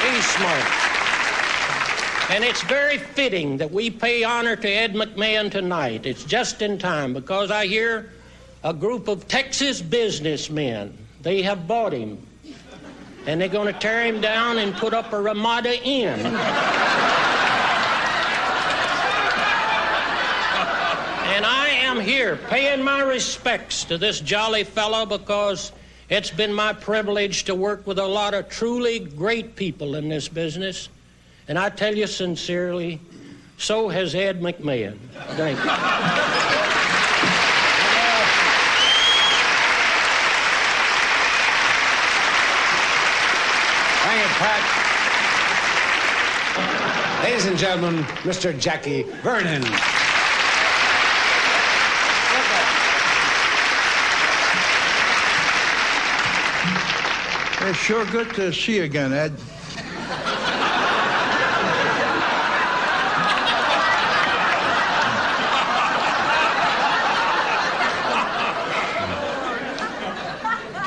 He's smart. And it's very fitting that we pay honor to Ed McMahon tonight. It's just in time because I hear a group of Texas businessmen, they have bought him. And they're going to tear him down and put up a Ramada Inn. And I am here paying my respects to this jolly fellow because it's been my privilege to work with a lot of truly great people in this business. And I tell you sincerely, so has Ed McMahon. Thank you. Pat. Ladies and gentlemen, Mr. Jackie Vernon. It's sure good to see you again, Ed.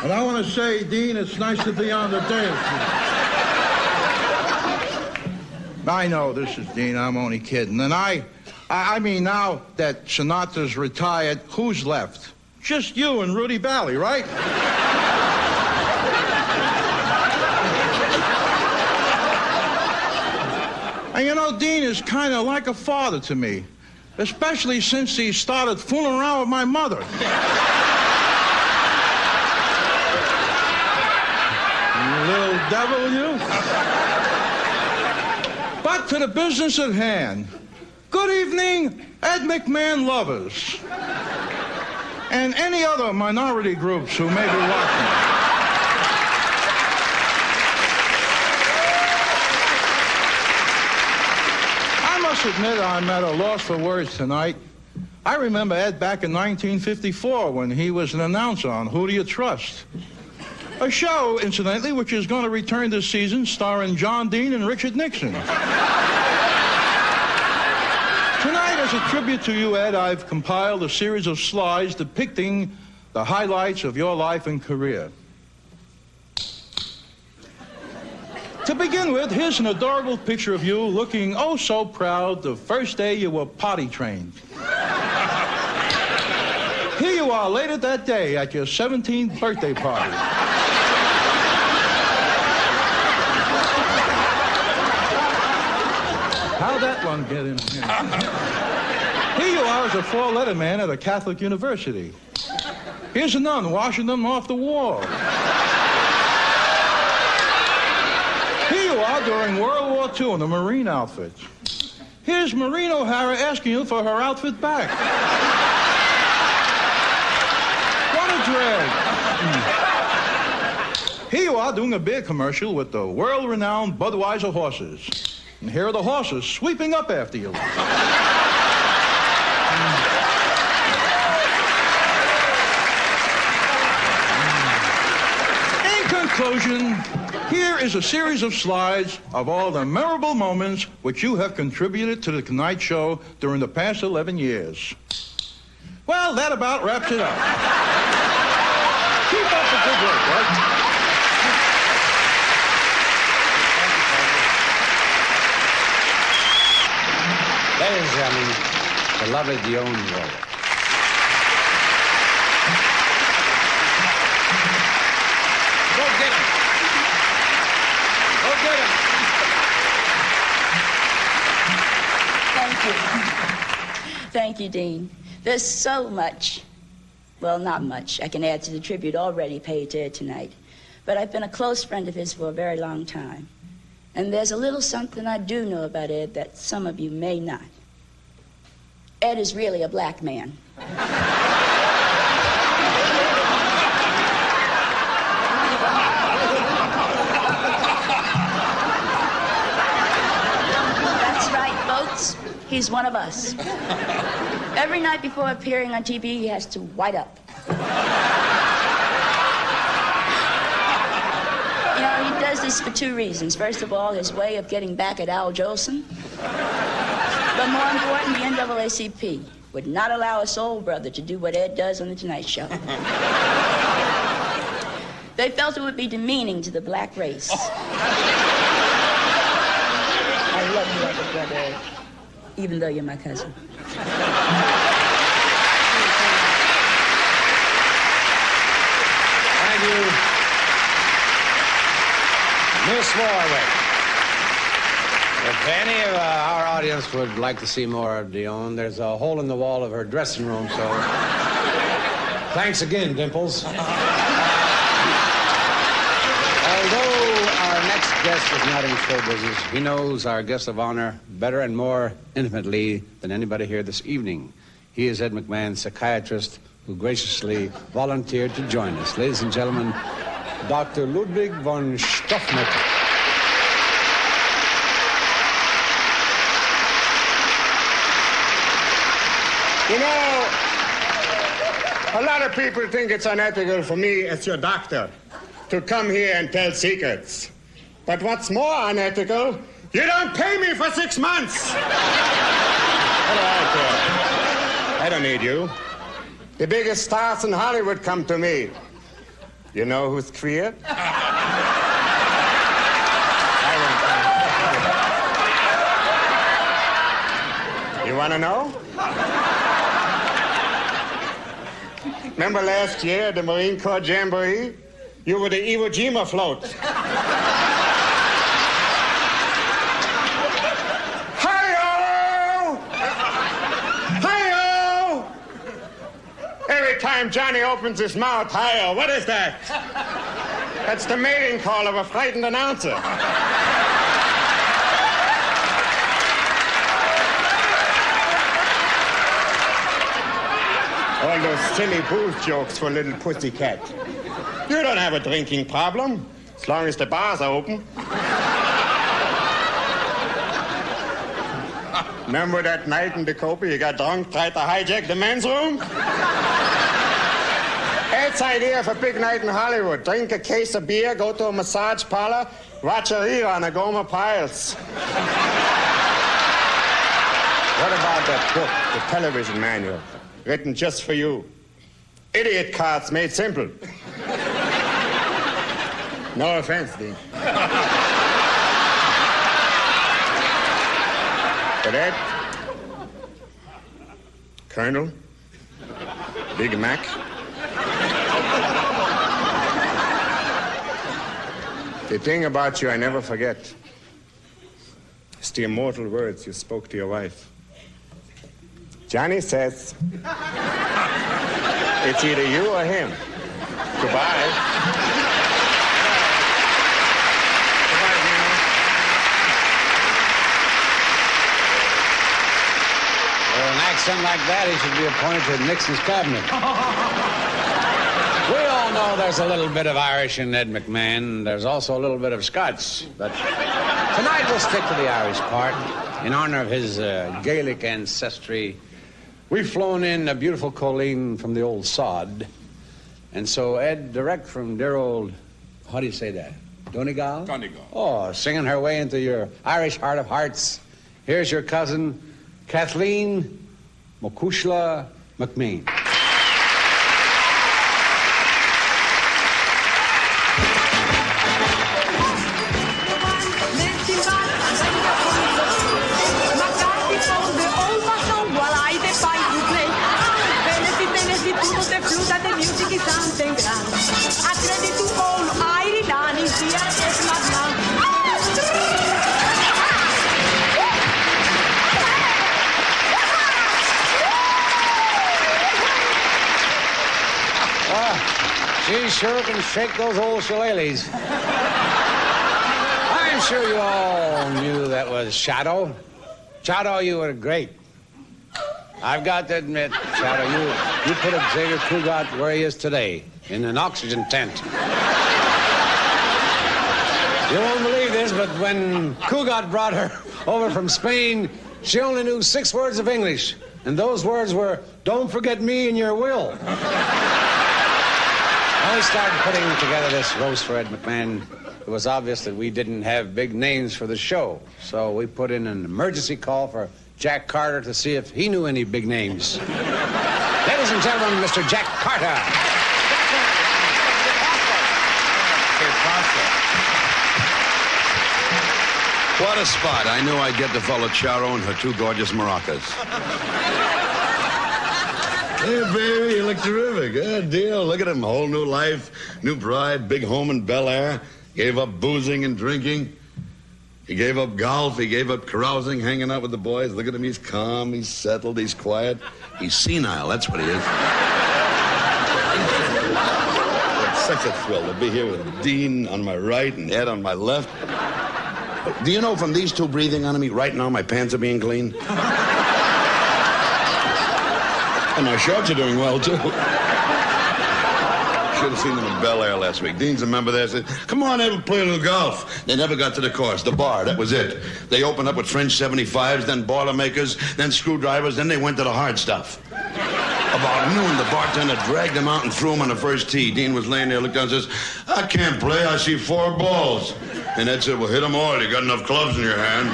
And I want to say, Dean, it's nice to be on the dais. I know this is Dean. I'm only kidding. And I mean, now that Sinatra's retired, who's left? Just you and Rudy Bally, right? And you know, Dean is kind of like a father to me, especially since he started fooling around with my mother. You little devil, you. But to the business at hand. Good evening, Ed McMahon lovers. And any other minority groups who may be watching. I must admit I'm at a loss for words tonight. I remember Ed back in 1954 when he was an announcer on Who Do You Trust? A show, incidentally, which is going to return this season starring John Dean and Richard Nixon. Tonight, as a tribute to you, Ed, I've compiled a series of slides depicting the highlights of your life and career. To begin with, here's an adorable picture of you looking oh so proud the first day you were potty trained. Here you are later that day at your 17th birthday party. How'd that one get in here? Here you are as a four-letter man at a Catholic university. Here's a nun washing them off the wall. Here you are during World War II in a Marine outfit. Here's Maureen O'Hara asking you for her outfit back. What a drag. Here you are doing a beer commercial with the world-renowned Budweiser horses. And here are the horses sweeping up after you. In conclusion, here is a series of slides of all the memorable moments which you have contributed to the Tonight Show during the past 11 years. Well, that about wraps it up. Keep up the good work, right? Ladies and gentlemen, the lovely Dionne Warwick. Go get him. Go get him. Thank you. Thank you, Dean. There's so much. Well, not much I can add to the tribute already paid to Ed tonight. But I've been a close friend of his for a very long time. And there's a little something I do know about Ed that some of you may not. Ed is really a black man. That's right, folks. He's one of us. Every night before appearing on TV, he has to white up. You know, he does this for two reasons. First of all, his way of getting back at Al Jolson. But more important, the NAACP would not allow a soul brother to do what Ed does on The Tonight Show. They felt it would be demeaning to the black race. I love you like a brother, Ed, even though you're my cousin. Thank you, Miss Warwick. If any of our audience would like to see more of Dionne, there's a hole in the wall of her dressing room, so thanks again, Dimples. Although our next guest is not in show business, he knows our guest of honor better and more intimately than anybody here this evening. He is Ed McMahon's psychiatrist who graciously volunteered to join us. Ladies and gentlemen, Dr. Ludwig von Stoffmecker. You know, a lot of people think it's unethical for me as your doctor to come here and tell secrets. But what's more unethical, you don't pay me for 6 months. What do I care? I don't need you. The biggest stars in Hollywood come to me. You know who's queer? You want to know? Remember last year at the Marine Corps Jamboree? You were the Iwo Jima float. Hi-yo! Hi-yo! Every time Johnny opens his mouth, hi-yo, what is that? That's the mating call of a frightened announcer. All those silly booze jokes for little pussycat. You don't have a drinking problem, as long as the bars are open. Remember that night in Dakota you got drunk, tried to hijack the men's room? Ed's idea of a big night in Hollywood. Drink a case of beer, go to a massage parlor, watch a rerun of Gomer Pyle. What about that book, the television manual? Written just for you. Idiot cards made simple. No offense, Dean. But Ed, Colonel, Big Mac, the thing about you I never forget is the immortal words you spoke to your wife. Johnny says, it's either you or him. Goodbye. With an accent like that, he should be appointed to Nixon's cabinet. We all know there's a little bit of Irish in Ed McMahon. There's also a little bit of Scots. But tonight we'll stick to the Irish part. In honor of his Gaelic ancestry, we've flown in a beautiful Colleen from the old sod. And so, Ed, direct from dear old, how do you say that? Donegal? Donegal. Oh, singing her way into your Irish heart of hearts. Here's your cousin, Kathleen Mokushla McMahon. She sure can shake those old shillelaghs. I'm sure you all knew that was Shadow. Shadow, you were great. I've got to admit, Shadow, you put Xavier Cugat where he is today, in an oxygen tent. You won't believe this, but when Cugat brought her over from Spain, she only knew 6 words of English. And those words were, "Don't forget me in your will." When we started putting together this roast for Ed McMahon, it was obvious that we didn't have big names for the show. So we put in an emergency call for Jack Carter to see if he knew any big names. Ladies and gentlemen, Mr. Jack Carter. What a spot. I knew I'd get to follow Charo and her 2 gorgeous maracas. Hey, baby, you look terrific. Good deal. Look at him. Whole new life, new bride, big home in Bel Air. Gave up boozing and drinking. He gave up golf. He gave up carousing, hanging out with the boys. Look at him. He's calm. He's settled. He's quiet. He's senile. That's what he is. It's such a thrill to be here with Dean on my right and Ed on my left. Do you know from these 2 breathing on me, right now my pants are being cleaned? And my shorts are doing well, too. Should have seen them in Bel Air last week. Dean's a member there. Said, "Come on, Ed, we'll play a little golf." They never got to the course, the bar, that was it. They opened up with French 75s, then Boilermakers, then screwdrivers, then they went to the hard stuff. About noon, the bartender dragged him out and threw him on the first tee. Dean was laying there, looked down and says, I can't play, I see 4 balls. And Ed said, well, hit them all, you got enough clubs in your hand.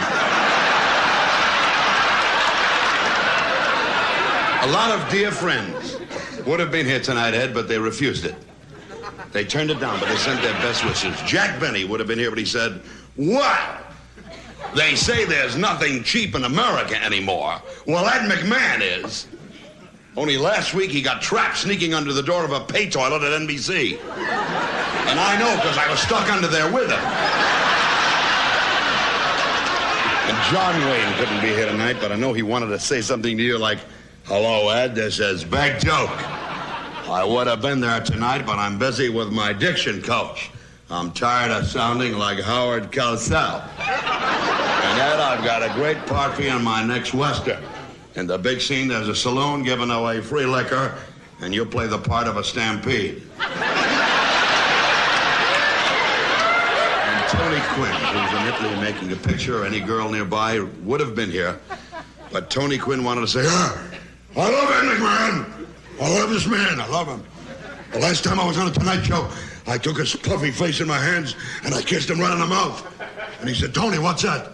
A lot of dear friends would have been here tonight, Ed, but they refused it. They turned it down, but they sent their best wishes. Jack Benny would have been here, but he said, what? They say there's nothing cheap in America anymore. Well, Ed McMahon is. Only last week he got trapped sneaking under the door of a pay toilet at NBC. And I know because I was stuck under there with him. And John Wayne couldn't be here tonight, but I know he wanted to say something to you like, hello, Ed, this is Big Joke. I would have been there tonight, but I'm busy with my diction coach. I'm tired of sounding like Howard Cosell. And Ed, I've got a great part for you in my next Western. In the big scene, there's a saloon giving away free liquor, and you'll play the part of a stampede. And Tony Quinn, who's in Italy making a picture, any girl nearby would have been here, but Tony Quinn wanted to say, I love Ed McMahon. I love this man. I love him. The last time I was on the Tonight Show, I took his puffy face in my hands and I kissed him right on the mouth. And he said, Tony, what's that?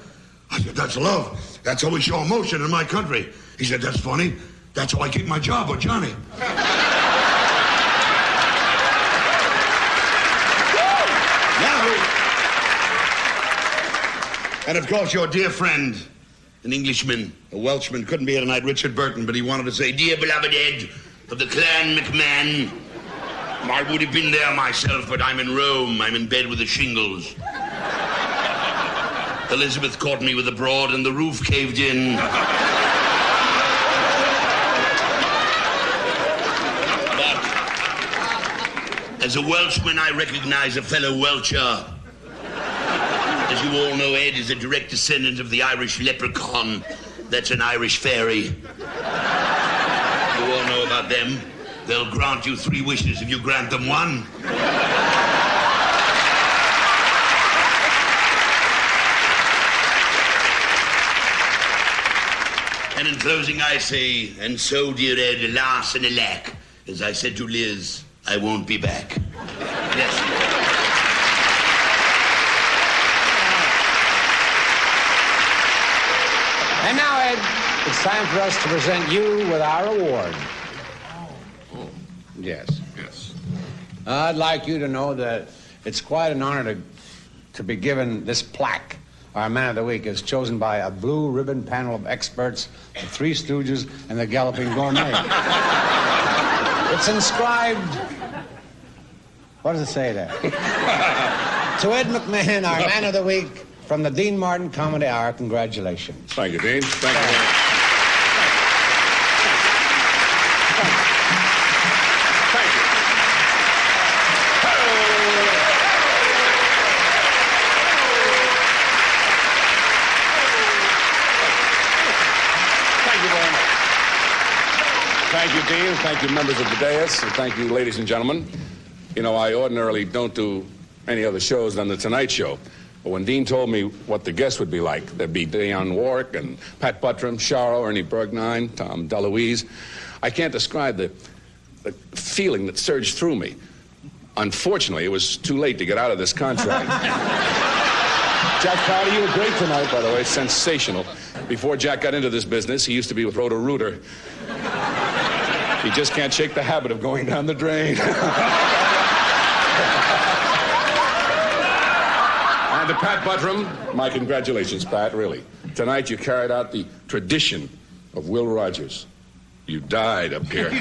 I said, that's love. That's how we show emotion in my country. He said, that's funny. That's how I keep my job with Johnny. And of course, your dear friend, an Englishman, a Welshman, couldn't be here tonight, Richard Burton, but he wanted to say, dear beloved Ed of the Clan McMahon, I would have been there myself, but I'm in Rome. I'm in bed with the shingles. Elizabeth caught me with a broad and the roof caved in. But as a Welshman, I recognize a fellow Welcher. As you all know, Ed is a direct descendant of the Irish leprechaun. That's an Irish fairy. You all know about them. They'll grant you 3 wishes if you grant them 1. And in closing, I say, and so, dear Ed, alas and alack, as I said to Liz, I won't be back. Bless you. And now, Ed, it's time for us to present you with our award. Yes. Yes. I'd like you to know that it's quite an honor to be given this plaque. Our Man of the Week is chosen by a blue ribbon panel of experts, the Three Stooges and the Galloping Gourmet. It's inscribed... What does it say there? To Ed McMahon, our Man of the Week, from the Dean Martin Comedy Hour, congratulations. Thank you, Dean. Thank you. Thank you, Dean. Thank you, members of the dais. And thank you, ladies and gentlemen. You know, I ordinarily don't do any other shows than The Tonight Show. But when Dean told me what the guests would be like, there'd be Dionne Warwick and Pat Buttram, Charo, Ernie Bergnine, Tom DeLuise, I can't describe the feeling that surged through me. Unfortunately, it was too late to get out of this contract. Jack Crowder, you were great tonight, by the way. Sensational. Before Jack got into this business, he used to be with Roto-Rooter. He just can't shake the habit of going down the drain. And to Pat Buttram, my congratulations, Pat, really. Tonight you carried out the tradition of Will Rogers. You died up here.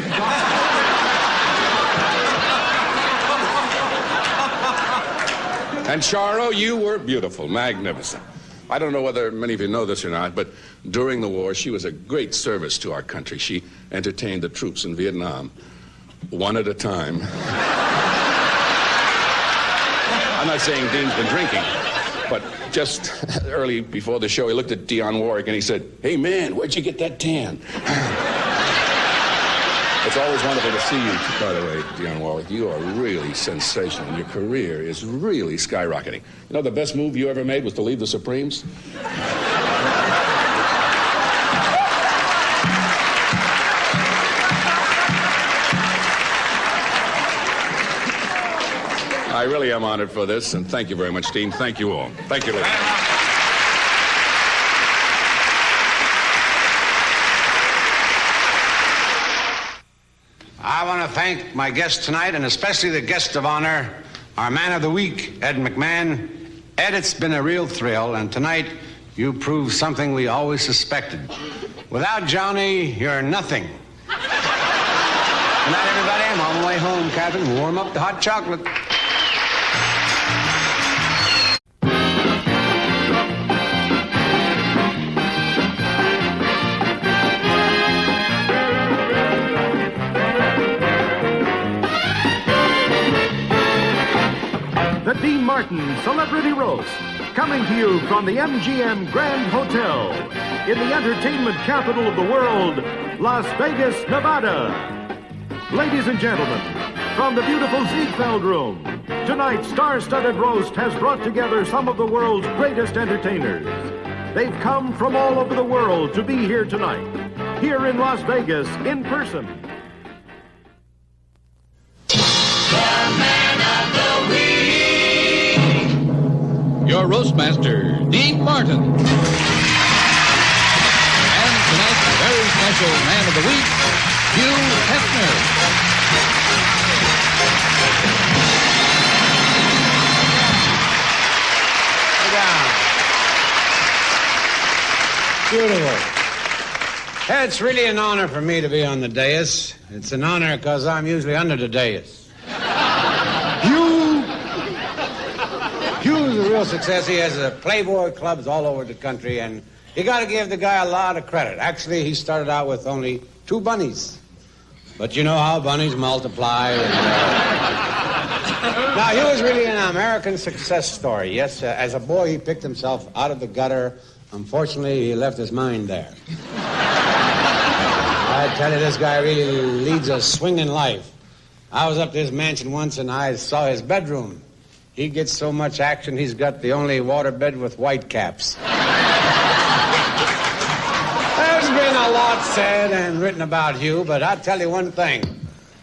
And Charo, you were beautiful, magnificent. I don't know whether many of you know this or not, but during the war, she was a great service to our country. She entertained the troops in Vietnam, one at a time. I'm not saying Dean's been drinking, but just early before the show, he looked at Dionne Warwick and he said, "Hey, man, where'd you get that tan?" It's always wonderful to see you, by the way, Dionne Warwick. You are really sensational. Your career is really skyrocketing. You know, the best move you ever made was to leave the Supremes? I really am honored for this, and thank you very much, Dean. Thank you all. Thank you, ladies. I want to thank my guest tonight, and especially the guest of honor, our man of the week, Ed McMahon. Ed, it's been a real thrill, and tonight you proved something we always suspected. Without Johnny, you're nothing. Good night, everybody. I'm on my way home, Captain. Warm up the hot chocolate. The Dean Martin Celebrity Roast, coming to you from the MGM Grand Hotel in the entertainment capital of the world, Las Vegas, Nevada. Ladies and gentlemen, from the beautiful Ziegfeld Room, tonight's star-studded roast has brought together some of the world's greatest entertainers. They've come from all over the world to be here tonight, here in Las Vegas, in person. Your roastmaster, Dean Martin. And tonight's very special man of the week, Hugh Hefner. Beautiful. It's really an honor for me to be on the dais. It's an honor because I'm usually under the dais. Hugh's a real success. He has Playboy clubs all over the country, and you got to give the guy a lot of credit. Actually, he started out with only 2 bunnies. But you know how bunnies multiply. Now, Hugh is really an American success story. Yes, as a boy, he picked himself out of the gutter. Unfortunately, he left his mind there. I tell you, this guy really leads a swinging life. I was up to his mansion once, and I saw his bedroom. He gets so much action, he's got the only waterbed with white caps. There's been a lot said and written about Hugh, but I'll tell you one thing.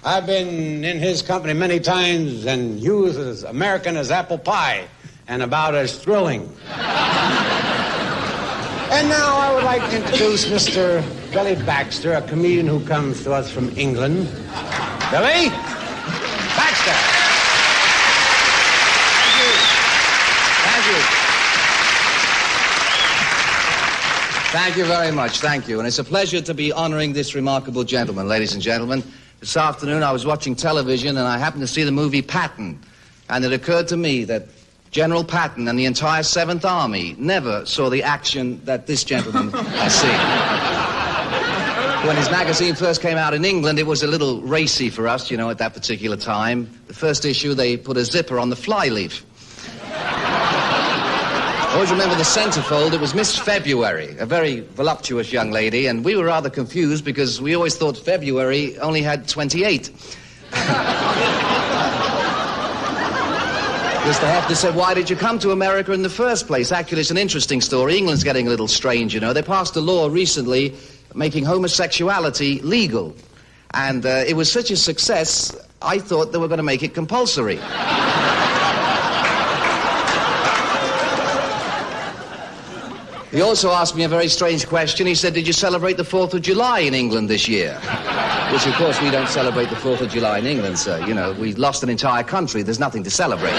I've been in his company many times, and Hugh's as American as apple pie, and about as thrilling. And now I would like to introduce Mr. Billy Baxter, a comedian who comes to us from England. Billy Baxter. Thank you very much. Thank you. And it's a pleasure to be honoring this remarkable gentleman, ladies and gentlemen. This afternoon I was watching television and I happened to see the movie Patton. And it occurred to me that General Patton and the entire 7th Army never saw the action that this gentleman has seen. When his magazine first came out in England, it was a little racy for us, you know, at that particular time. The first issue, they put a zipper on the flyleaf. I always remember the centerfold. It was Miss February, a very voluptuous young lady, and we were rather confused because we always thought February only had 28. Mr. Hefner said, why did you come to America in the first place? Actually, it's an interesting story. England's getting a little strange, you know. They passed a law recently making homosexuality legal. And it was such a success, I thought they were going to make it compulsory. He also asked me a very strange question. He said, did you celebrate the 4th of July in England this year? Which, of course, we don't celebrate the 4th of July in England, sir. You know, we lost an entire country. There's nothing to celebrate.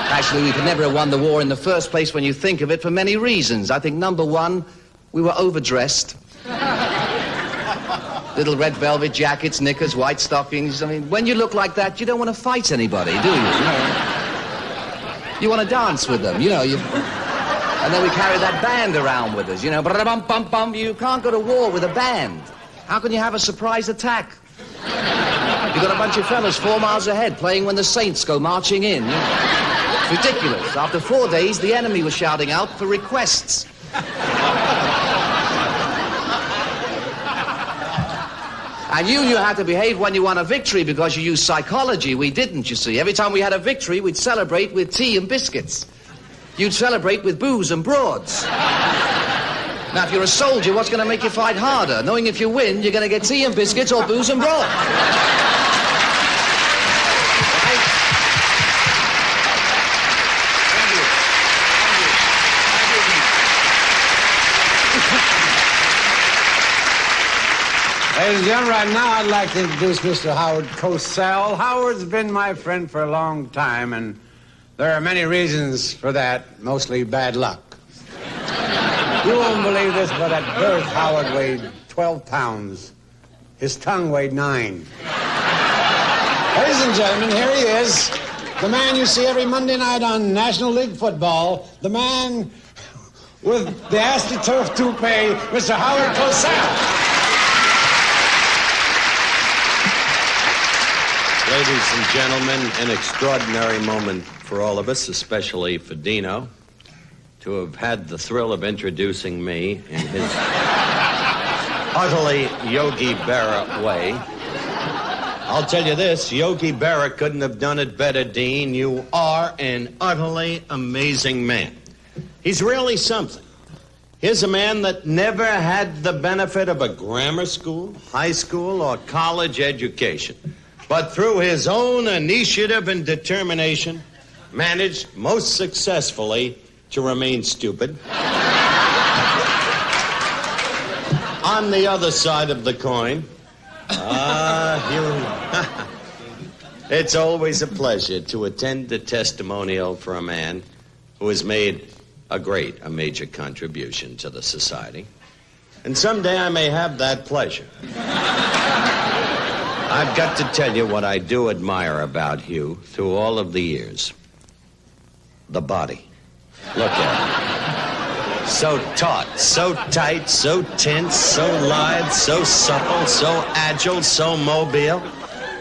Actually, we could never have won the war in the first place when you think of it for many reasons. I think, number one, we were overdressed. Little red velvet jackets, knickers, white stockings. I mean, when you look like that, you don't want to fight anybody, do you? You want to dance with them, you know. And then we carry that band around with us, you know. Bum-bum-bum. You can't go to war with a band. How can you have a surprise attack? You've got a bunch of fellas 4 miles ahead playing when the Saints go marching in. You know? It's ridiculous. After 4 days, the enemy was shouting out for requests. And you knew how to behave when you won a victory because you used psychology. We didn't, you see. Every time we had a victory, we'd celebrate with tea and biscuits. You'd celebrate with booze and broads. Now, if you're a soldier, what's going to make you fight harder? Knowing if you win, you're going to get tea and biscuits or booze and broads. Right? Ladies and gentlemen, right now I'd like to introduce Mr. Howard Cosell. Howard's been my friend for a long time, and there are many reasons for that, mostly bad luck. You won't believe this, but at birth, Howard weighed 12 pounds. His tongue weighed 9. Ladies and gentlemen, here he is. The man you see every Monday night on National League football. The man with the AstroTurf toupee, Mr. Howard Cosell. Ladies and gentlemen, an extraordinary moment for all of us, especially for Dino, to have had the thrill of introducing me in his utterly Yogi Berra way. I'll tell you this, Yogi Berra couldn't have done it better, Dean. You are an utterly amazing man. He's really something. Here's a man that never had the benefit of a grammar school, high school, or college education, but through his own initiative and determination, managed most successfully to remain stupid. On the other side of the coin, it's always a pleasure to attend the testimonial for a man who has made a major contribution to the society. And someday I may have that pleasure. I've got to tell you what I do admire about Hugh through all of the years. The body. Look at it. So taut, so tight, so tense, so lithe, so supple, so agile, so mobile,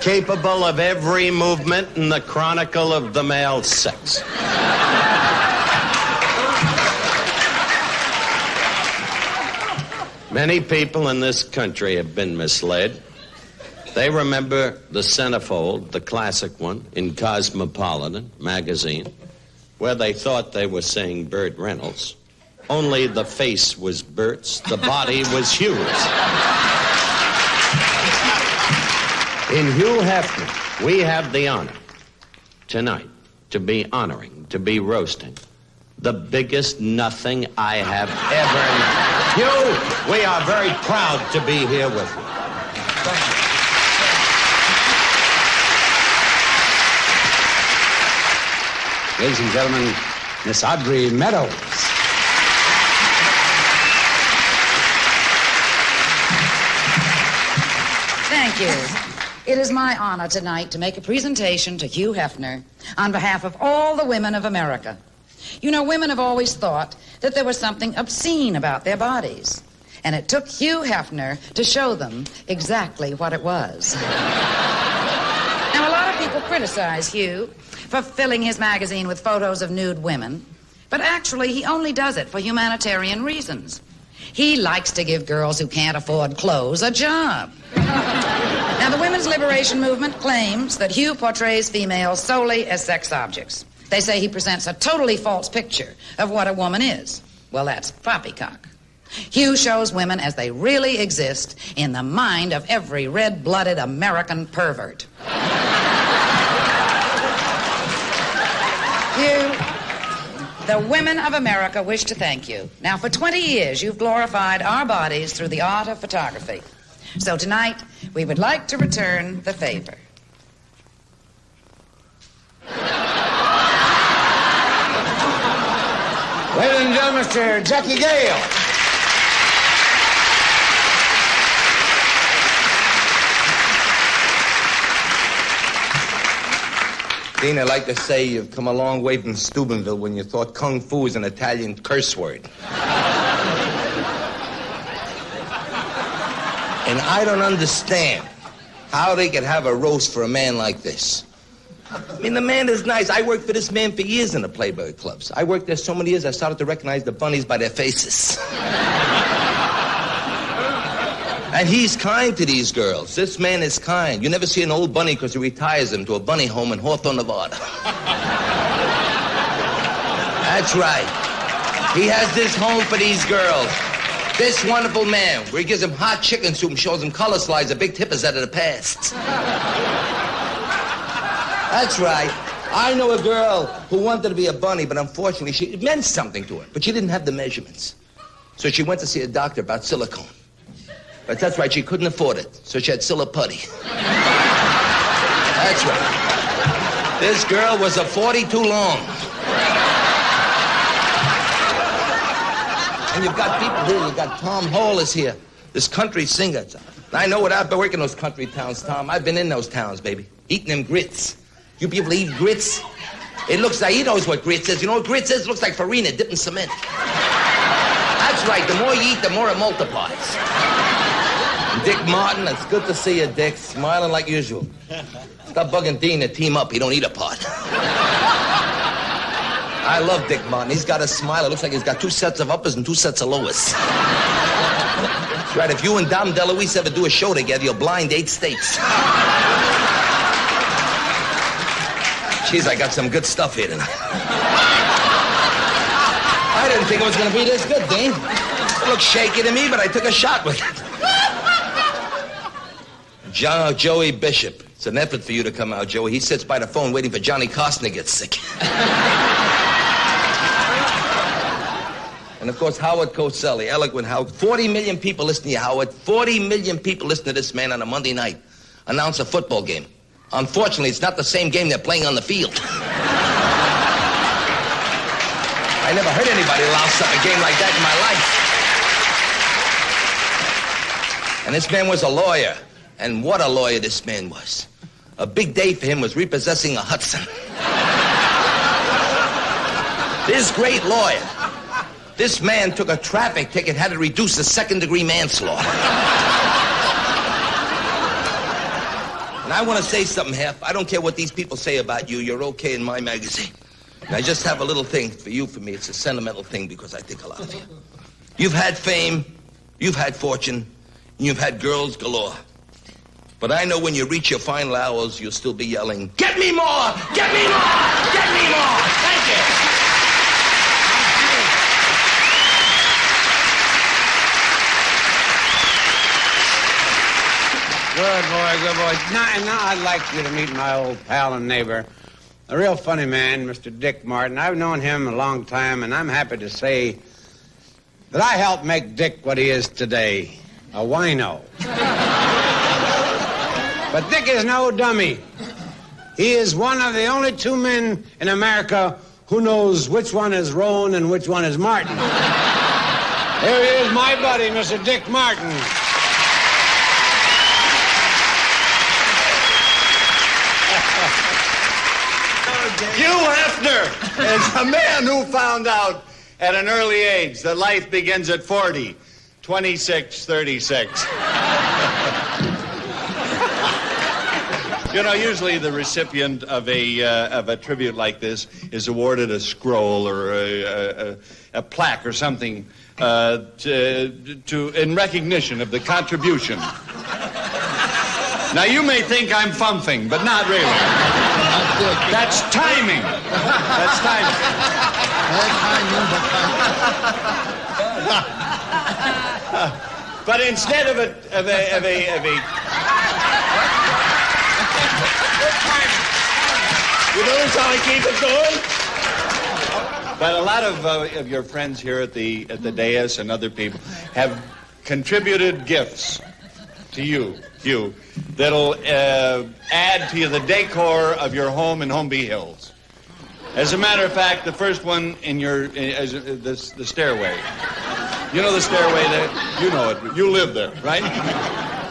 capable of every movement in the chronicle of the male sex. Many people in this country have been misled. They remember the centerfold, the classic one, in Cosmopolitan magazine, where they thought they were seeing Burt Reynolds. Only the face was Burt's, the body was Hugh's. In Hugh Hefner, we have the honor tonight to be honoring, to be roasting the biggest nothing I have ever known. Hugh, we are very proud to be here with you. Thank you. Ladies and gentlemen, Miss Audrey Meadows. Thank you. It is my honor tonight to make a presentation to Hugh Hefner on behalf of all the women of America. You know, women have always thought that there was something obscene about their bodies. And it took Hugh Hefner to show them exactly what it was. Now, a lot of people criticize Hugh for filling his magazine with photos of nude women, but actually he only does it for humanitarian reasons. He likes to give girls who can't afford clothes a job. Now, the women's liberation movement claims that Hugh portrays females solely as sex objects. They say he presents a totally false picture of what a woman is. Well, that's poppycock. Hugh shows women as they really exist in the mind of every red-blooded American pervert. Hugh, the women of America wish to thank you. Now, for 20 years, you've glorified our bodies through the art of photography. So tonight, we would like to return the favor. Ladies and gentlemen, Mr. Jackie Gale. Dean, I'd like to say you've come a long way from Steubenville when you thought kung fu was an Italian curse word. And I don't understand how they could have a roast for a man like this. I mean, the man is nice. I worked for this man for years in the Playboy clubs. I worked there so many years, I started to recognize the bunnies by their faces. And he's kind to these girls. This man is kind. You never see an old bunny because he retires them to a bunny home in Hawthorne, Nevada. That's right. He has this home for these girls. This wonderful man, where he gives them hot chicken soup and shows them color slides of big tippers out of the past. That's right. I know a girl who wanted to be a bunny, but unfortunately, it meant something to her, but she didn't have the measurements. So she went to see a doctor about silicone. But that's right, she couldn't afford it, so she had Scylla Putty. That's right. This girl was a 40 too long. And you've got people here. You've got Tom Hall is here, this country singer. I know what I've been working in those country towns, Tom. I've been in those towns, baby. Eating them grits. You people eat grits? It looks like, he knows what grits is. You know what grits is? It looks like farina dipped in cement. That's right. The more you eat, the more it multiplies. And Dick Martin, it's good to see you, Dick. Smiling like usual. Stop bugging Dean to team up. He don't eat a pot. I love Dick Martin. He's got a smile. It looks like he's got 2 sets of uppers and 2 sets of lowers. That's right. If you and Dom DeLuise ever do a show together, you'll blind 8 states. Jeez, I got some good stuff here tonight. I didn't think it was going to be this good, Dean. It looked shaky to me, but I took a shot with it. Joey Bishop. It's an effort for you to come out, Joey. He sits by the phone waiting for Johnny Carson to get sick. And, of course, Howard Cosell, eloquent Howard. 40 million people listen to you, Howard. 40 million people listen to this man on a Monday night. Announce a football game. Unfortunately, it's not the same game they're playing on the field. I never heard anybody announce a game like that in my life. And this man was a lawyer. And what a lawyer this man was. A big day for him was repossessing a Hudson. This great lawyer. This man took a traffic ticket, had it reduced to second-degree manslaughter. And I want to say something, Hef. I don't care what these people say about you. You're okay in my magazine. And I just have a little thing for you, for me. It's a sentimental thing because I think a lot of you. You've had fame, you've had fortune, and you've had girls galore. But I know when you reach your final hours, you'll still be yelling, "Get me more! Get me more! Get me more!" Thank you. Good boy, good boy. Now I'd like you to meet my old pal and neighbor, a real funny man, Mr. Dick Martin. I've known him a long time, and I'm happy to say that I helped make Dick what he is today, a wino. But Dick is no dummy. He is one of the only 2 men in America who knows which one is Roan and which one is Martin. Here he is, my buddy, Mr. Dick Martin. Hugh Hefner is a man who found out at an early age that life begins at 40, 26, 36. You know, usually the recipient of a tribute like this is awarded a scroll or a plaque or something in recognition of the contribution. Now, you may think I'm fumphing, but not really. That's timing. That's timing. But instead of a you notice how I keep it going? But a lot of your friends here at the dais and other people have contributed gifts to you that'll add to the decor of your home in Holmby Hills. As a matter of fact, the first one in the stairway. You know the stairway there? You know it. You live there, right?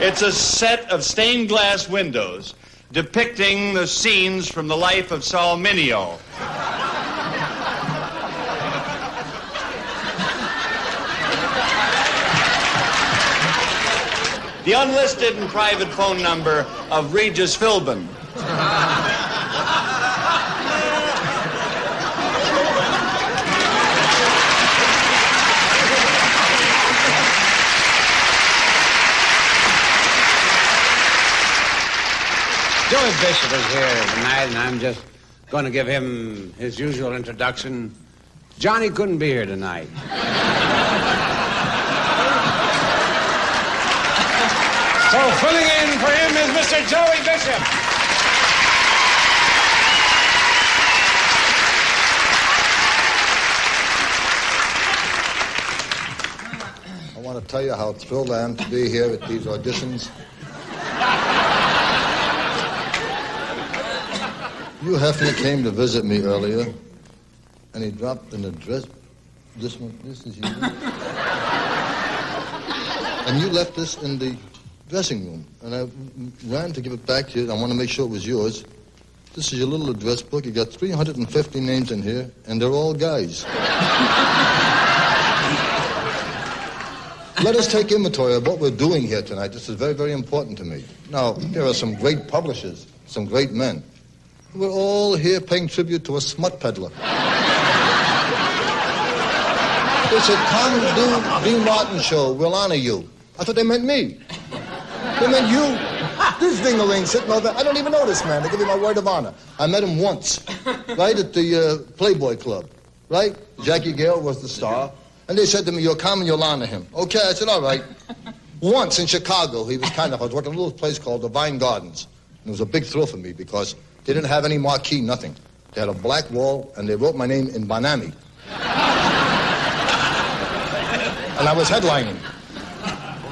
It's a set of stained glass windows depicting the scenes from the life of Saul Mineo. The unlisted and private phone number of Regis Philbin. Joey Bishop is here tonight, and I'm just going to give him his usual introduction. Johnny couldn't be here tonight. So filling in for him is Mr. Joey Bishop. I want to tell you how thrilled I am to be here at these auditions. Hugh Hefner came to visit me earlier, and he dropped an address. This one, this is you. And you left this in the dressing room, and I ran to give it back to you. I want to make sure it was yours. This is your little address book. You got 350 names in here, and they're all guys. Let us take inventory of what we're doing here tonight. This is very, very important to me. Now, there are some great publishers, some great men. We're all here paying tribute to a smut peddler. They said, come do Dean Martin show. We'll honor you. I thought they meant me. They meant you. This ding-a-ling sitting over there. I don't even know this man. They give me my word of honor. I met him once, right, at the Playboy Club, right? Jackie Gale was the star. And they said to me, you'll come and you'll honor him. Okay, I said, all right. Once in Chicago, he was I was working at a little place called the Vine Gardens. And it was a big thrill for me because they didn't have any marquee, nothing. They had a black wall, and they wrote my name in Banami. And I was headlining.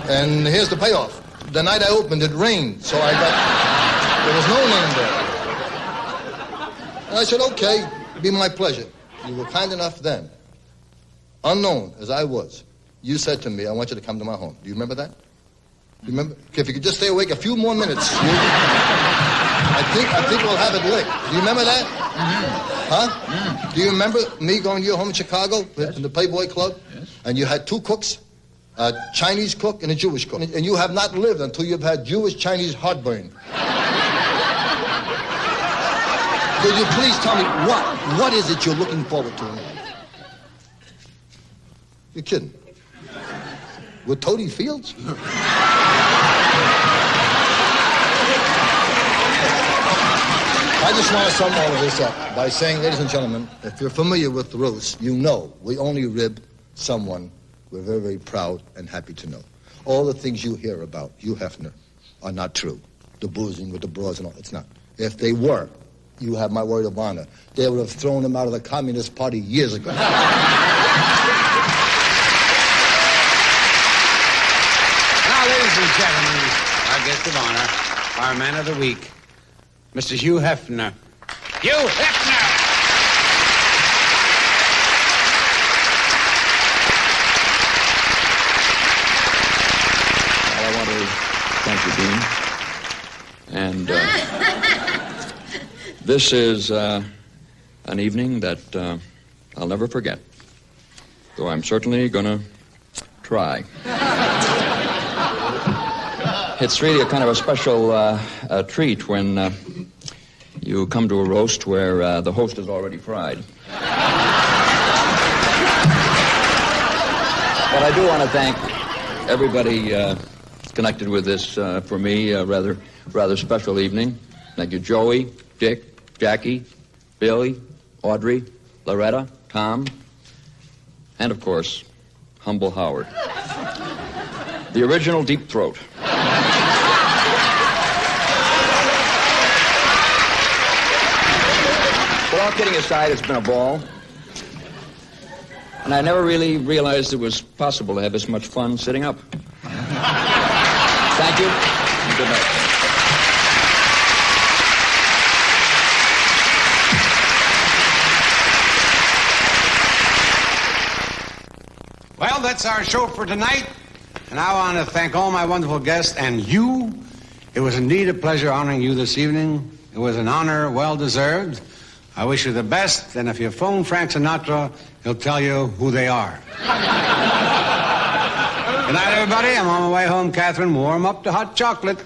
And here's the payoff. The night I opened, it rained, so there was no name there. And I said, okay, it'd be my pleasure. You were kind enough then, unknown as I was, you said to me, I want you to come to my home. Do you remember that? You remember? Okay, if you could just stay awake a few more minutes. I think we'll have it licked. Do you remember that? Huh? Do you remember me going to your home in Chicago, in the Playboy Club? Yes. And you had two cooks, a Chinese cook and a Jewish cook. And you have not lived until you've had Jewish-Chinese heartburn. Could you please tell me what is it you're looking forward to? You're kidding. With Toady Fields? I just want to sum all of this up by saying, ladies and gentlemen, if you're familiar with the roast, you know we only rib someone we're very, very proud and happy to know. All the things you hear about Hugh Hefner are not true. The boozing with the bras and all, it's not. If they were, you have my word of honor, they would have thrown him out of the Communist Party years ago. Now, ladies and gentlemen, our guest of honor, our man of the week, Mr. Hugh Hefner. Hugh Hefner! Well, I want to thank you, Dean. And this is an evening that I'll never forget, though I'm certainly going to try. It's really a kind of a special treat when you come to a roast where the host is already fried. But I do want to thank everybody connected with this, for me, rather special evening. Thank you, Joey, Dick, Jackie, Billy, Audrey, Loretta, Tom, and, of course, Humble Howard. The original Deep Throat. But all kidding aside, it's been a ball. And I never really realized it was possible to have this much fun sitting up. Thank you, and good night. Well, that's our show for tonight. And I want to thank all my wonderful guests and you. It was indeed a pleasure honoring you this evening. It was an honor well deserved. I wish you the best, and if you phone Frank Sinatra, he'll tell you who they are. Good night, everybody. I'm on my way home, Catherine. Warm up the hot chocolate.